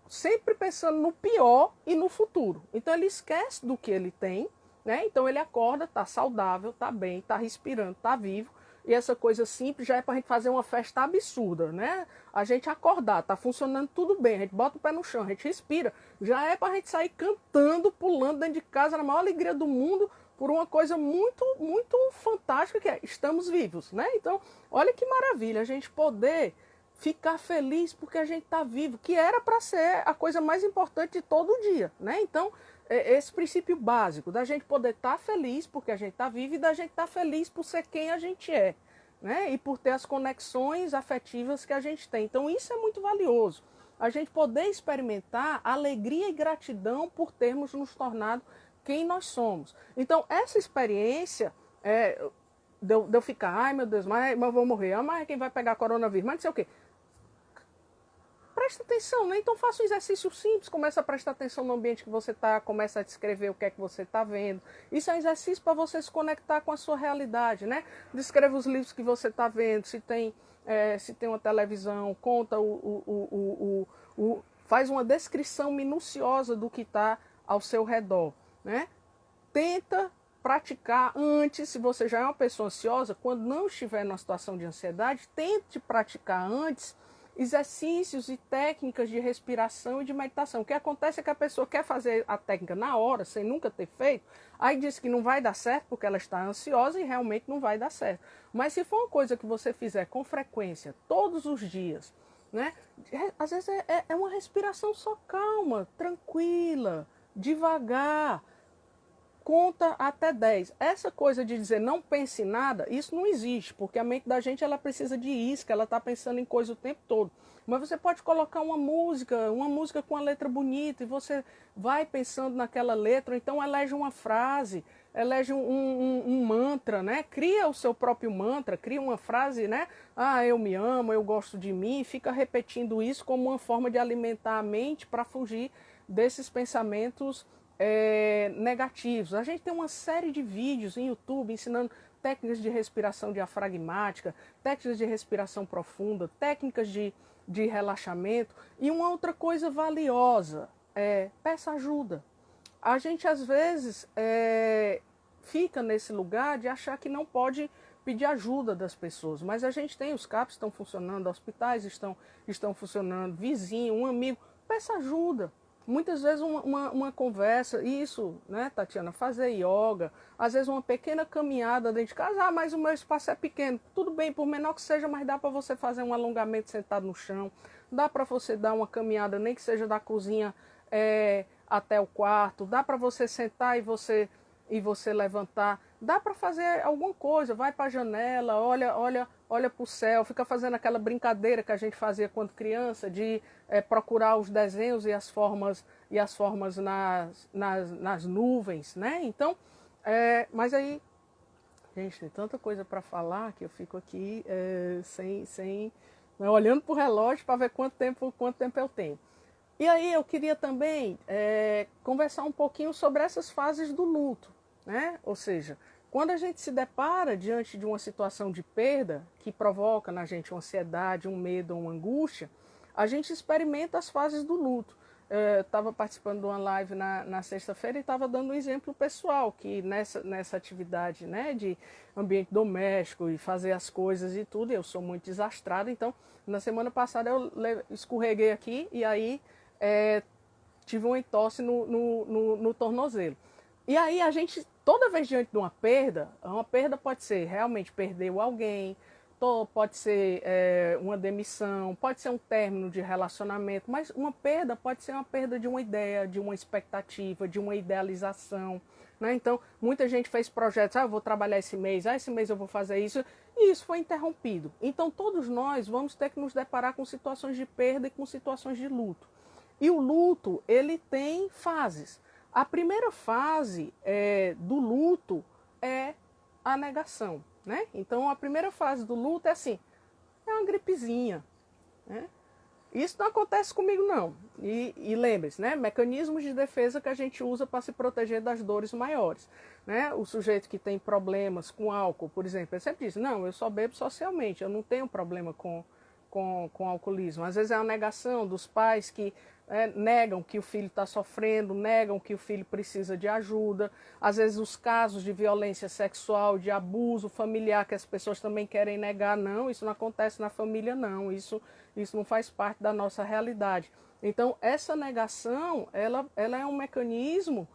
sempre pensando no pior e no futuro. Então, ele esquece do que ele tem, né? Então, ele acorda, está saudável, está bem, está respirando, está vivo. E essa coisa simples já é para a gente fazer uma festa absurda, né? A gente acordar, está funcionando tudo bem, a gente bota o pé no chão, a gente respira. Já é para a gente sair cantando, pulando dentro de casa, na maior alegria do mundo, por uma coisa muito, muito fantástica que é, estamos vivos, né? Então, olha que maravilha, a gente poder ficar feliz porque a gente está vivo, que era para ser a coisa mais importante de todo dia, né? Então, esse princípio básico da gente poder estar feliz porque a gente está vivo e da gente estar feliz por ser quem a gente é, né? E por ter as conexões afetivas que a gente tem. Então, isso é muito valioso. A gente poder experimentar alegria e gratidão por termos nos tornado quem nós somos. Então, essa experiência de eu ficar, ai meu Deus, mas eu vou morrer, mas quem vai pegar coronavírus, mas não sei o quê. Presta atenção, né? Então faça um exercício simples, começa a prestar atenção no ambiente que você está, começa a descrever o que é que você está vendo. Isso é um exercício para você se conectar com a sua realidade, né? Descreva os livros que você está vendo, se tem uma televisão, conta faz uma descrição minuciosa do que está ao seu redor, né? Tenta praticar antes, se você já é uma pessoa ansiosa, quando não estiver numa situação de ansiedade, tente praticar antes exercícios e técnicas de respiração e de meditação. O que acontece é que a pessoa quer fazer a técnica na hora, sem nunca ter feito, aí diz que não vai dar certo porque ela está ansiosa e realmente não vai dar certo. Mas se for uma coisa que você fizer com frequência, todos os dias, né? Às vezes é uma respiração só calma, tranquila, devagar. Conta até 10. Essa coisa de dizer não pense em nada, isso não existe, porque a mente da gente ela precisa de isca, ela está pensando em coisa o tempo todo. Mas você pode colocar uma música com uma letra bonita, e você vai pensando naquela letra, ou então elege uma frase, elege um mantra, né? Cria o seu próprio mantra, cria uma frase, né? Ah, eu me amo, eu gosto de mim, e fica repetindo isso como uma forma de alimentar a mente para fugir desses pensamentos negativos. A gente tem uma série de vídeos em YouTube ensinando técnicas de respiração diafragmática, técnicas de respiração profunda, técnicas de relaxamento. E uma outra coisa valiosa peça ajuda. A gente às vezes fica nesse lugar de achar que não pode pedir ajuda das pessoas, mas a gente tem os CAPs estão funcionando, hospitais estão funcionando, vizinho, um amigo, peça ajuda. Muitas vezes uma conversa, isso, né, Tatiana, fazer yoga, às vezes uma pequena caminhada dentro de casa, mas o meu espaço é pequeno, tudo bem, por menor que seja, mas dá para você fazer um alongamento sentado no chão, dá para você dar uma caminhada, nem que seja da cozinha até o quarto, dá para você sentar e você levantar, dá para fazer alguma coisa, vai para a janela, olha para o céu, fica fazendo aquela brincadeira que a gente fazia quando criança, de procurar os desenhos e as formas nas nuvens, né? Então, mas aí, gente, tem tanta coisa para falar que eu fico aqui olhando para o relógio para ver quanto tempo eu tenho. E aí eu queria também conversar um pouquinho sobre essas fases do luto, né? Ou seja, quando a gente se depara diante de uma situação de perda que provoca na gente uma ansiedade, um medo, uma angústia, a gente experimenta as fases do luto. Eu estava participando de uma live na sexta-feira e estava dando um exemplo pessoal, que nessa atividade, né, de ambiente doméstico e fazer as coisas e tudo, eu sou muito desastrada, então na semana passada eu escorreguei aqui e aí tive uma entorse no tornozelo. E aí a gente, toda vez diante de uma perda pode ser realmente perdeu alguém, pode ser uma demissão, pode ser um término de relacionamento, mas uma perda pode ser uma perda de uma ideia, de uma expectativa, de uma idealização, né? Então, muita gente fez projetos, eu vou trabalhar esse mês eu vou fazer isso, e isso foi interrompido. Então, todos nós vamos ter que nos deparar com situações de perda e com situações de luto. E o luto, ele tem fases. A primeira fase do luto é a negação, né? Então, a primeira fase do luto é assim, é uma gripezinha, né? Isso não acontece comigo, não. E lembre-se, né? Mecanismos de defesa que a gente usa para se proteger das dores maiores, né? O sujeito que tem problemas com álcool, por exemplo, ele sempre diz, não, eu só bebo socialmente, eu não tenho problema com alcoolismo. Às vezes é uma negação dos pais que negam que o filho está sofrendo, negam que o filho precisa de ajuda. Às vezes os casos de violência sexual, de abuso familiar que as pessoas também querem negar, não, isso não acontece na família, não, isso não faz parte da nossa realidade. Então essa negação, ela é um mecanismo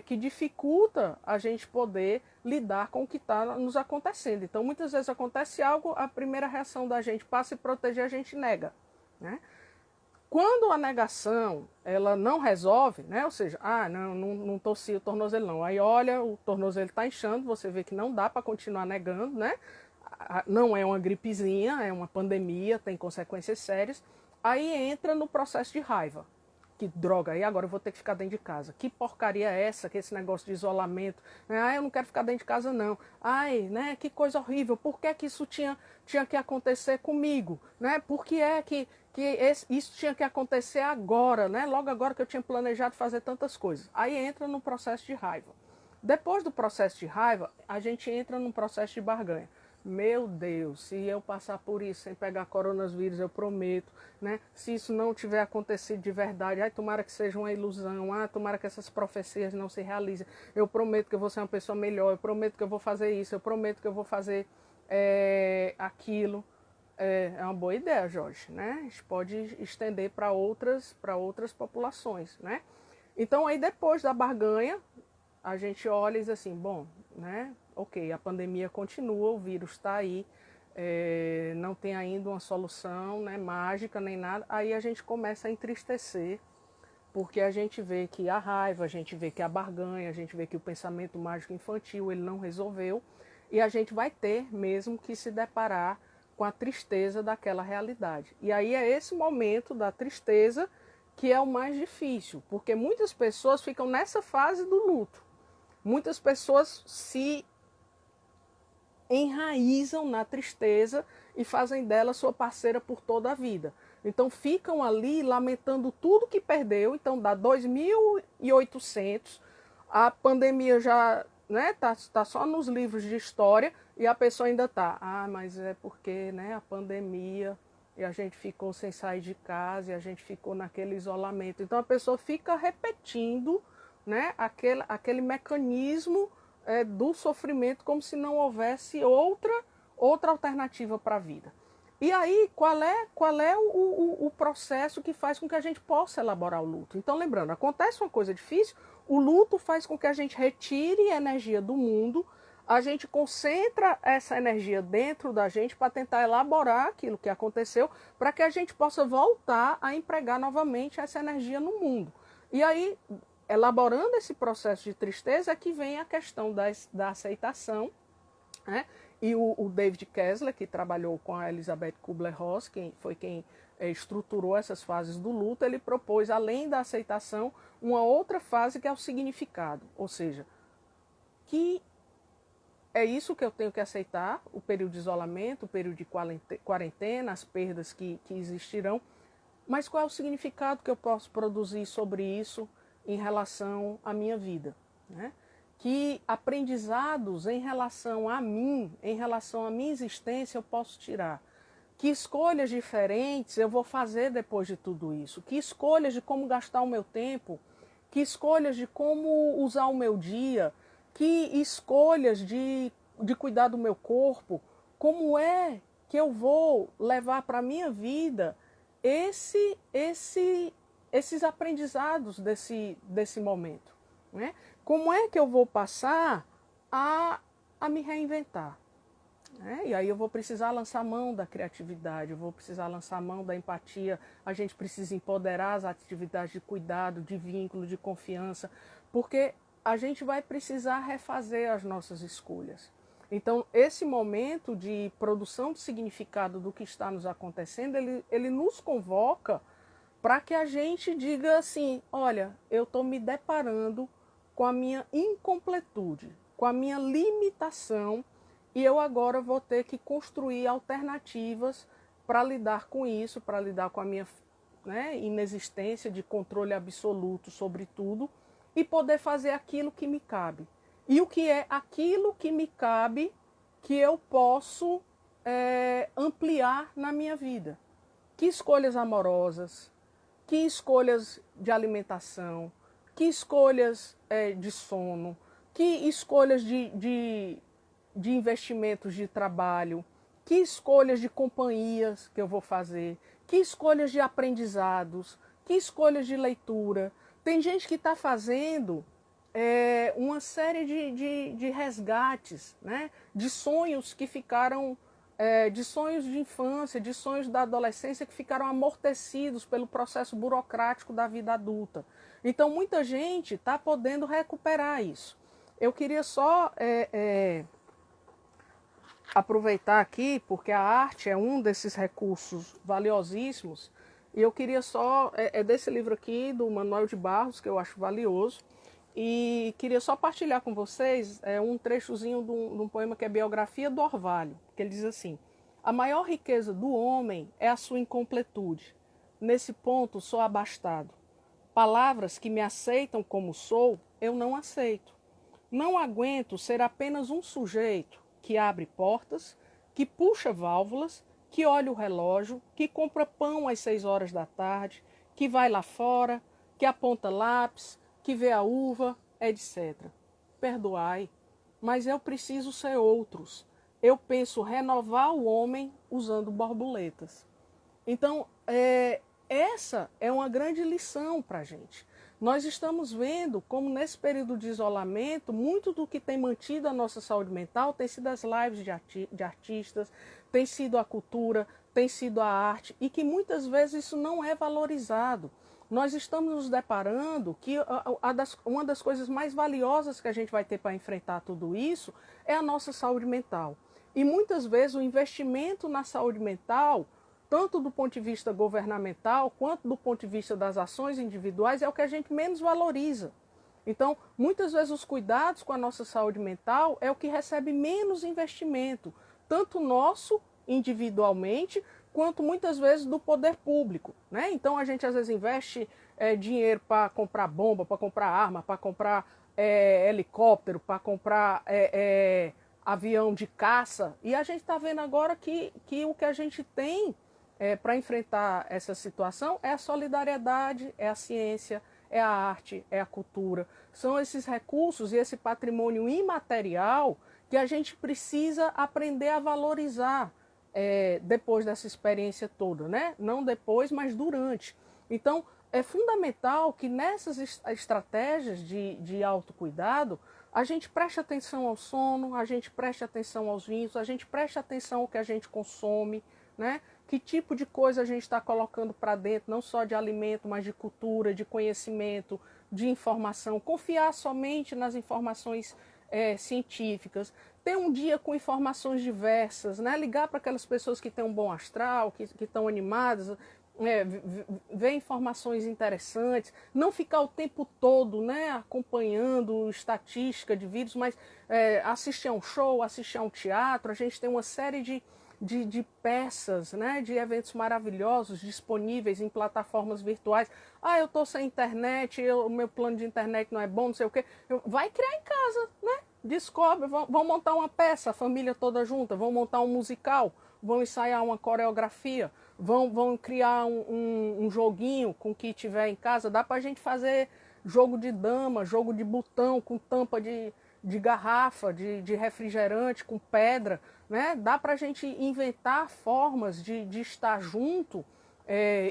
que dificulta a gente poder lidar com o que está nos acontecendo. Então muitas vezes acontece algo, a primeira reação da gente para se proteger, a gente nega, né? Quando a negação ela não resolve, né? Ou seja, não torci o tornozelo não. Aí olha, o tornozelo está inchando, você vê que não dá para continuar negando, né? Não é uma gripezinha, é uma pandemia, tem consequências sérias. Aí entra no processo de raiva. Que droga, aí agora eu vou ter que ficar dentro de casa. Que porcaria é essa, que esse negócio de isolamento? Eu não quero ficar dentro de casa não. Ai, né, que coisa horrível. Por que que isso tinha que acontecer comigo? Né? Por que é que isso tinha que acontecer agora, né? Logo agora que eu tinha planejado fazer tantas coisas. Aí entra no processo de raiva. Depois do processo de raiva, a gente entra num processo de barganha. Meu Deus, se eu passar por isso sem pegar coronavírus, eu prometo, né? Se isso não tiver acontecido de verdade, tomara que seja uma ilusão, tomara que essas profecias não se realizem. Eu prometo que eu vou ser uma pessoa melhor, eu prometo que eu vou fazer isso, eu prometo que eu vou fazer aquilo. É uma boa ideia, Jorge, né? A gente pode estender para outras populações, né? Então aí depois da barganha, a gente olha e diz assim, bom, né? Ok, a pandemia continua, o vírus está aí, não tem ainda uma solução, né, mágica nem nada. Aí a gente começa a entristecer, porque a gente vê que a raiva, a gente vê que a barganha, a gente vê que o pensamento mágico infantil ele não resolveu, e a gente vai ter mesmo que se deparar com a tristeza daquela realidade. E aí é esse momento da tristeza que é o mais difícil, porque muitas pessoas ficam nessa fase do luto. Muitas pessoas se enraizam na tristeza e fazem dela sua parceira por toda a vida. Então ficam ali lamentando tudo que perdeu. Então dá 2.800, a pandemia já tá só nos livros de história e a pessoa ainda tá. Mas é porque a pandemia e a gente ficou sem sair de casa e a gente ficou naquele isolamento. Então a pessoa fica repetindo aquele mecanismo do sofrimento como se não houvesse outra alternativa para a vida. E aí, qual é o processo que faz com que a gente possa elaborar o luto? Então, lembrando, acontece uma coisa difícil, o luto faz com que a gente retire energia do mundo, a gente concentra essa energia dentro da gente para tentar elaborar aquilo que aconteceu, para que a gente possa voltar a empregar novamente essa energia no mundo. E aí, elaborando esse processo de tristeza é que vem a questão da aceitação, né? E o David Kessler, que trabalhou com a Elizabeth Kubler-Ross, quem estruturou essas fases do luto, ele propôs, além da aceitação, uma outra fase que é o significado. Ou seja, que é isso que eu tenho que aceitar, o período de isolamento, o período de quarentena, as perdas que existirão, mas qual é o significado que eu posso produzir sobre isso em relação à minha vida, né? Que aprendizados em relação a mim, em relação à minha existência eu posso tirar. Que escolhas diferentes eu vou fazer depois de tudo isso. Que escolhas de como gastar o meu tempo. Que escolhas de como usar o meu dia. Que escolhas de cuidar do meu corpo. Como é que eu vou levar para a minha vida esses aprendizados desse momento, né? Como é que eu vou passar a me reinventar? Né? E aí eu vou precisar lançar mão da criatividade, eu vou precisar lançar mão da empatia, a gente precisa empoderar as atividades de cuidado, de vínculo, de confiança, porque a gente vai precisar refazer as nossas escolhas. Então, esse momento de produção de significado do que está nos acontecendo, ele nos convoca para que a gente diga assim, olha, eu estou me deparando com a minha incompletude, com a minha limitação, e eu agora vou ter que construir alternativas para lidar com isso, para lidar com a minha, né, inexistência de controle absoluto sobre tudo e poder fazer aquilo que me cabe. E o que é aquilo que me cabe que eu posso ampliar na minha vida? Que escolhas amorosas, que escolhas de alimentação, que escolhas de sono, que escolhas de investimentos de trabalho, que escolhas de companhias que eu vou fazer, que escolhas de aprendizados, que escolhas de leitura. Tem gente que está fazendo uma série de resgates, né? De sonhos que ficaram, de sonhos de infância, de sonhos da adolescência que ficaram amortecidos pelo processo burocrático da vida adulta. Então, muita gente está podendo recuperar isso. Eu queria só aproveitar aqui, porque a arte é um desses recursos valiosíssimos, e eu queria só, desse livro aqui, do Manuel de Barros, que eu acho valioso, e queria só partilhar com vocês um trechozinho de um poema que é Biografia do Orvalho, que ele diz assim: a maior riqueza do homem é a sua incompletude. Nesse ponto sou abastado. Palavras que me aceitam como sou, eu não aceito. Não aguento ser apenas um sujeito que abre portas, que puxa válvulas, que olha o relógio, que compra pão às 6 horas da tarde, que vai lá fora, que aponta lápis, que vê a uva, etc. Perdoai, mas eu preciso ser outros. Eu penso renovar o homem usando borboletas. Então, essa é uma grande lição para a gente. Nós estamos vendo como nesse período de isolamento, muito do que tem mantido a nossa saúde mental tem sido as lives de artistas, tem sido a cultura, tem sido a arte, e que muitas vezes isso não é valorizado. Nós estamos nos deparando que uma das coisas mais valiosas que a gente vai ter para enfrentar tudo isso é a nossa saúde mental. E muitas vezes o investimento na saúde mental, tanto do ponto de vista governamental, quanto do ponto de vista das ações individuais, é o que a gente menos valoriza. Então, muitas vezes os cuidados com a nossa saúde mental é o que recebe menos investimento, tanto nosso, individualmente, quanto muitas vezes do poder público, né? Então, a gente às vezes investe dinheiro para comprar bomba, para comprar arma, para comprar helicóptero, para comprar avião de caça, e a gente está vendo agora que o que a gente tem para enfrentar essa situação é a solidariedade, é a ciência, é a arte, é a cultura. São esses recursos e esse patrimônio imaterial que a gente precisa aprender a valorizar depois dessa experiência toda, né? Não depois, mas durante. Então, é fundamental que nessas estratégias de autocuidado, a gente preste atenção ao sono, a gente preste atenção aos vinhos, a gente preste atenção ao que a gente consome, né? que tipo de coisa a gente está colocando para dentro, não só de alimento, mas de cultura, de conhecimento, de informação. Confiar somente nas informações científicas. Ter um dia com informações diversas, né? Ligar para aquelas pessoas que têm um bom astral, que estão animadas, ver informações interessantes, não ficar o tempo todo, né, acompanhando estatística de vírus, mas assistir a um show, assistir a um teatro. A gente tem uma série de peças, né, de eventos maravilhosos disponíveis em plataformas virtuais. Ah, eu estou sem internet, o meu plano de internet não é bom, não sei o quê. Vai criar em casa, né? Descobre, vão montar uma peça, a família toda junta, vão montar um musical, vão ensaiar uma coreografia, vão criar um joguinho com o que tiver em casa. Dá para a gente fazer jogo de dama, jogo de botão com tampa de garrafa, de refrigerante, com pedra, né? Dá para a gente inventar formas de estar junto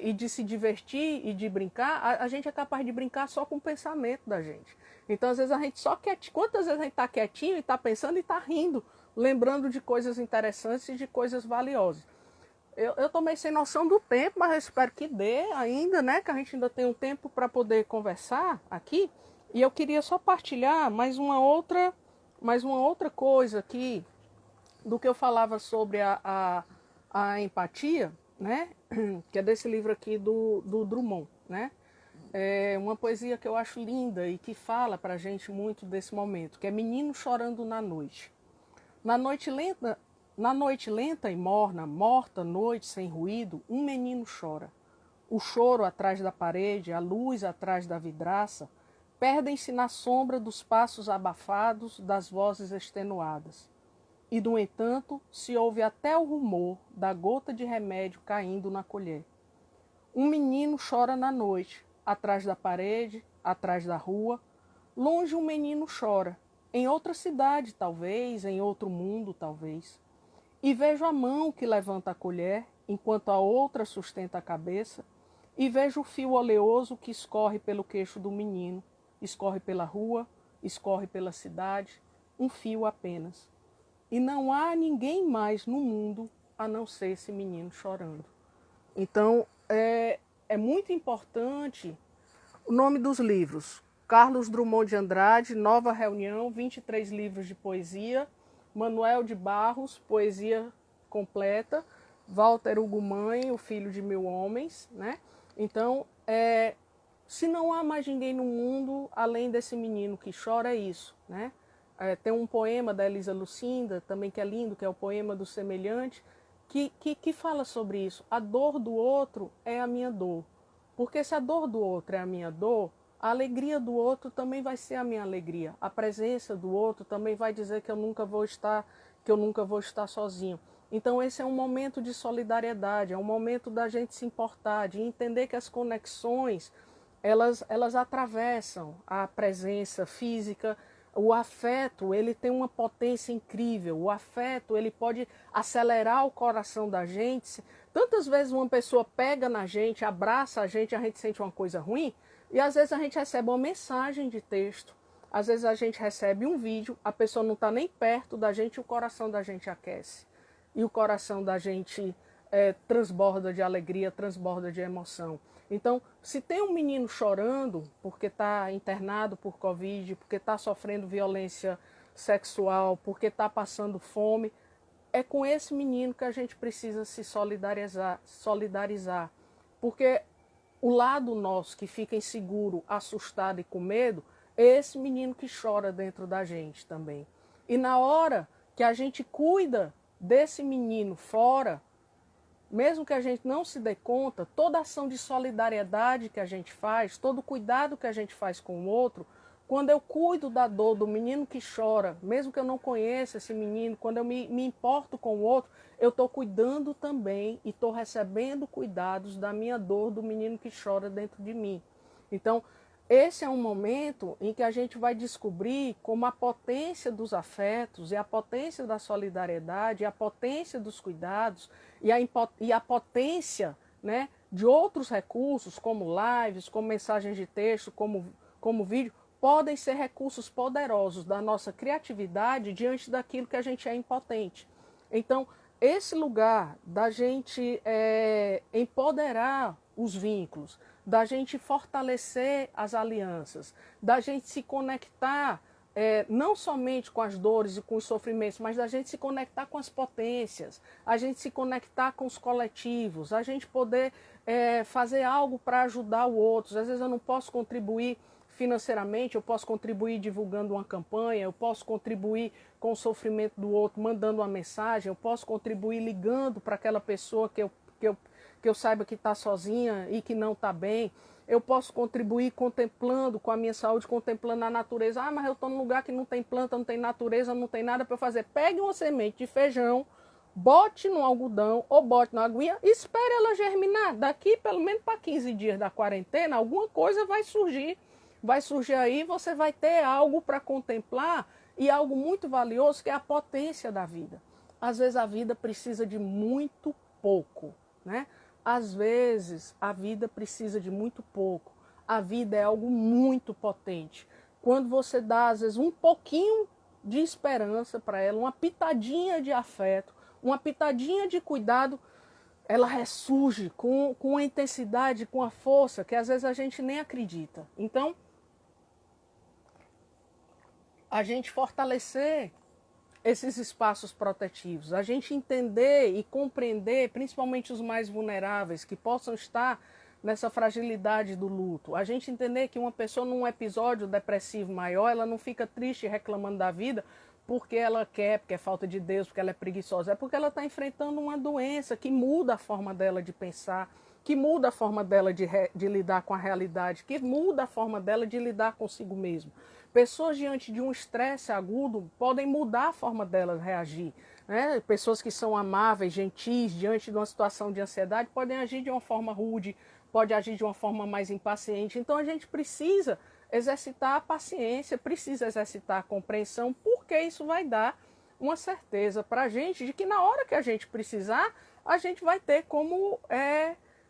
e de se divertir e de brincar. A gente é capaz de brincar só com o pensamento da gente. Então, às vezes, a gente só quietinho. Quantas vezes a gente está quietinho e está pensando e está rindo, lembrando de coisas interessantes e de coisas valiosas. Eu tô meio sem noção do tempo, mas eu espero que dê ainda, né? Que a gente ainda tem um tempo para poder conversar aqui. E eu queria só partilhar mais uma outra coisa aqui do que eu falava sobre a empatia, né? Que é desse livro aqui do Drummond, né? É uma poesia que eu acho linda e que fala pra gente muito desse momento, que é Menino Chorando na Noite. Na noite lenta e morna, morta noite sem ruído, um menino chora. O choro atrás da parede, a luz atrás da vidraça, perdem-se na sombra dos passos abafados, das vozes extenuadas. E, no entanto, se ouve até o rumor da gota de remédio caindo na colher. Um menino chora na noite, atrás da parede, atrás da rua. Longe um menino chora, em outra cidade, talvez, em outro mundo, talvez. E vejo a mão que levanta a colher, enquanto a outra sustenta a cabeça, e vejo o fio oleoso que escorre pelo queixo do menino, escorre pela rua, escorre pela cidade, um fio apenas. E não há ninguém mais no mundo a não ser esse menino chorando. Então, é muito importante o nome dos livros. Carlos Drummond de Andrade, Nova Reunião, 23 livros de poesia. Manuel de Barros, poesia completa. Walter Ugumãe, O Filho de Mil Homens, né? Então, se não há mais ninguém no mundo além desse menino que chora, é isso, né? Tem um poema da Elisa Lucinda, também que é lindo, que é o Poema do Semelhante, que fala sobre isso. A dor do outro é a minha dor. Porque se a dor do outro é a minha dor, a alegria do outro também vai ser a minha alegria. A presença do outro também vai dizer que eu nunca vou estar sozinho. Então esse é um momento de solidariedade, é um momento da gente se importar, de entender que as conexões, elas atravessam a presença física. O afeto, ele tem uma potência incrível. O afeto, ele pode acelerar o coração da gente. Tantas vezes uma pessoa pega na gente, abraça a gente sente uma coisa ruim, e às vezes a gente recebe uma mensagem de texto, às vezes a gente recebe um vídeo, a pessoa não está nem perto da gente e o coração da gente aquece. E o coração da gente transborda de alegria, transborda de emoção. Então, se tem um menino chorando porque está internado por Covid, porque está sofrendo violência sexual, porque está passando fome, é com esse menino que a gente precisa se solidarizar. Porque o lado nosso que fica inseguro, assustado e com medo, é esse menino que chora dentro da gente também. E na hora que a gente cuida desse menino fora, mesmo que a gente não se dê conta, toda ação de solidariedade que a gente faz, todo cuidado que a gente faz com o outro, quando eu cuido da dor do menino que chora, mesmo que eu não conheça esse menino, quando eu me importo com o outro, eu estou cuidando também e estou recebendo cuidados da minha dor do menino que chora dentro de mim. Então, esse é um momento em que a gente vai descobrir como a potência dos afetos e a potência da solidariedade, e a potência dos cuidados e a potência, né, de outros recursos, como lives, como mensagens de texto, como vídeo, podem ser recursos poderosos da nossa criatividade diante daquilo que a gente é impotente. Então, esse lugar da gente empoderar os vínculos, da gente fortalecer as alianças, da gente se conectar não somente com as dores e com os sofrimentos, mas da gente se conectar com as potências, a gente se conectar com os coletivos, a gente poder fazer algo para ajudar o outro. Às vezes eu não posso contribuir financeiramente, eu posso contribuir divulgando uma campanha, eu posso contribuir com o sofrimento do outro, mandando uma mensagem, eu posso contribuir ligando para aquela pessoa que eu saiba que está sozinha e que não está bem. Eu posso contribuir contemplando com a minha saúde, contemplando a natureza. Ah, mas eu estou num lugar que não tem planta, não tem natureza, não tem nada para eu fazer. Pegue uma semente de feijão, bote no algodão ou bote na aguinha, espere ela germinar. Daqui pelo menos para 15 dias da quarentena, alguma coisa vai surgir. Vai surgir aí, você vai ter algo para contemplar e algo muito valioso que é a potência da vida. Às vezes a vida precisa de muito pouco, né? Às vezes a vida precisa de muito pouco. A vida é algo muito potente. Quando você dá, às vezes, um pouquinho de esperança para ela, uma pitadinha de afeto, uma pitadinha de cuidado, ela ressurge com a intensidade, com a força que às vezes a gente nem acredita. Então, a gente fortalecer esses espaços protetivos, a gente entender e compreender, principalmente os mais vulneráveis, que possam estar nessa fragilidade do luto. A gente entender que uma pessoa num episódio depressivo maior, ela não fica triste reclamando da vida porque ela quer, porque é falta de Deus, porque ela é preguiçosa. É porque ela está enfrentando uma doença que muda a forma dela de pensar, que muda a forma dela de lidar com a realidade, que muda a forma dela de lidar consigo mesma. Pessoas diante de um estresse agudo podem mudar a forma delas reagir. Né? Pessoas que são amáveis, gentis, diante de uma situação de ansiedade, podem agir de uma forma rude, pode agir de uma forma mais impaciente. Então a gente precisa exercitar a paciência, precisa exercitar a compreensão, porque isso vai dar uma certeza para a gente de que na hora que a gente precisar, a gente vai ter como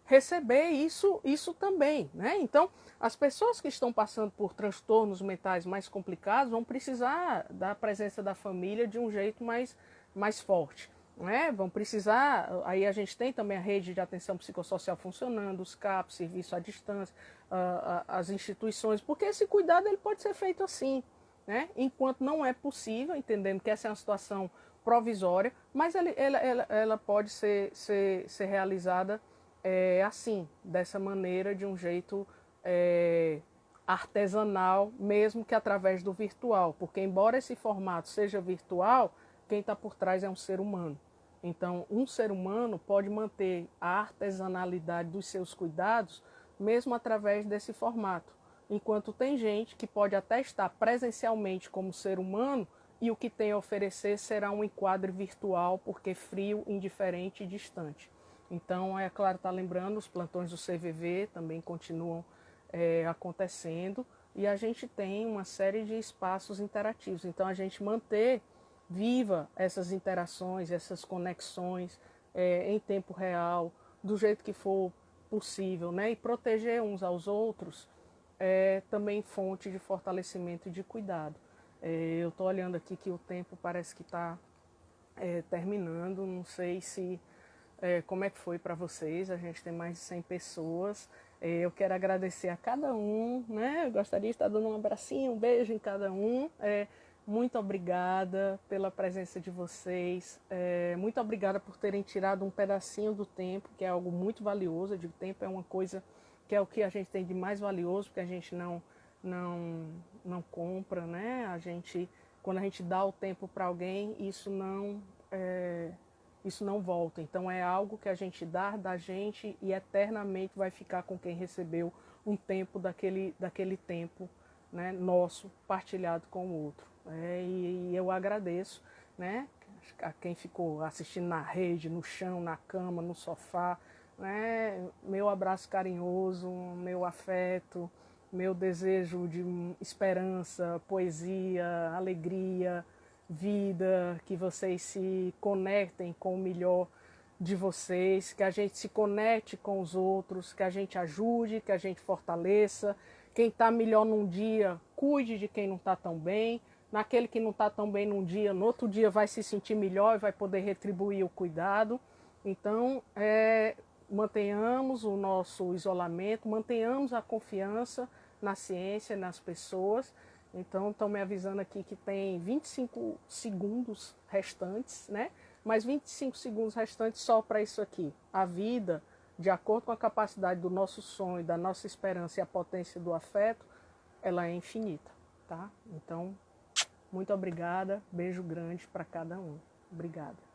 receber isso também, né? Então, as pessoas que estão passando por transtornos mentais mais complicados vão precisar da presença da família de um jeito mais forte, né? Vão precisar, aí a gente tem também a rede de atenção psicossocial funcionando, os CAPs, serviço à distância, as instituições, porque esse cuidado ele pode ser feito assim, né? Enquanto não é possível, entendendo que essa é uma situação provisória, mas ela pode ser realizada assim, dessa maneira, de um jeito artesanal, mesmo que através do virtual, porque embora esse formato seja virtual, quem está por trás é um ser humano. Então, um ser humano pode manter a artesanalidade dos seus cuidados, mesmo através desse formato. Enquanto tem gente que pode até estar presencialmente como ser humano e o que tem a oferecer será um enquadre virtual, porque frio, indiferente e distante. Então, é claro, está lembrando, os plantões do CVV também continuam acontecendo e a gente tem uma série de espaços interativos. Então, a gente manter viva essas interações, essas conexões em tempo real, do jeito que for possível, né? E proteger uns aos outros é também fonte de fortalecimento e de cuidado. Eu estou olhando aqui que o tempo parece que está terminando, não sei se como é que foi para vocês. A gente tem mais de 100 pessoas. Eu quero agradecer a cada um, né? Eu gostaria de estar dando um abracinho, um beijo em cada um. Muito obrigada pela presença de vocês. Muito obrigada por terem tirado um pedacinho do tempo, que é algo muito valioso. Eu digo, tempo é uma coisa que é o que a gente tem de mais valioso, porque a gente não compra, né? Quando a gente dá o tempo para alguém, isso não volta. Então é algo que a gente dá da gente e eternamente vai ficar com quem recebeu um tempo daquele tempo, né, nosso partilhado com o outro. E eu agradeço, né, a quem ficou assistindo na rede, no chão, na cama, no sofá, né, meu abraço carinhoso, meu afeto, meu desejo de esperança, poesia, alegria, vida, que vocês se conectem com o melhor de vocês, que a gente se conecte com os outros, que a gente ajude, que a gente fortaleça. Quem está melhor num dia, cuide de quem não está tão bem, naquele que não está tão bem num dia, no outro dia vai se sentir melhor e vai poder retribuir o cuidado. Então, mantenhamos o nosso isolamento, mantenhamos a confiança na ciência, nas pessoas. Então, estão me avisando aqui que tem 25 segundos restantes, né? Mas 25 segundos restantes só para isso aqui. A vida, de acordo com a capacidade do nosso sonho, da nossa esperança e a potência do afeto, ela é infinita, tá? Então, muito obrigada, beijo grande para cada um. Obrigada.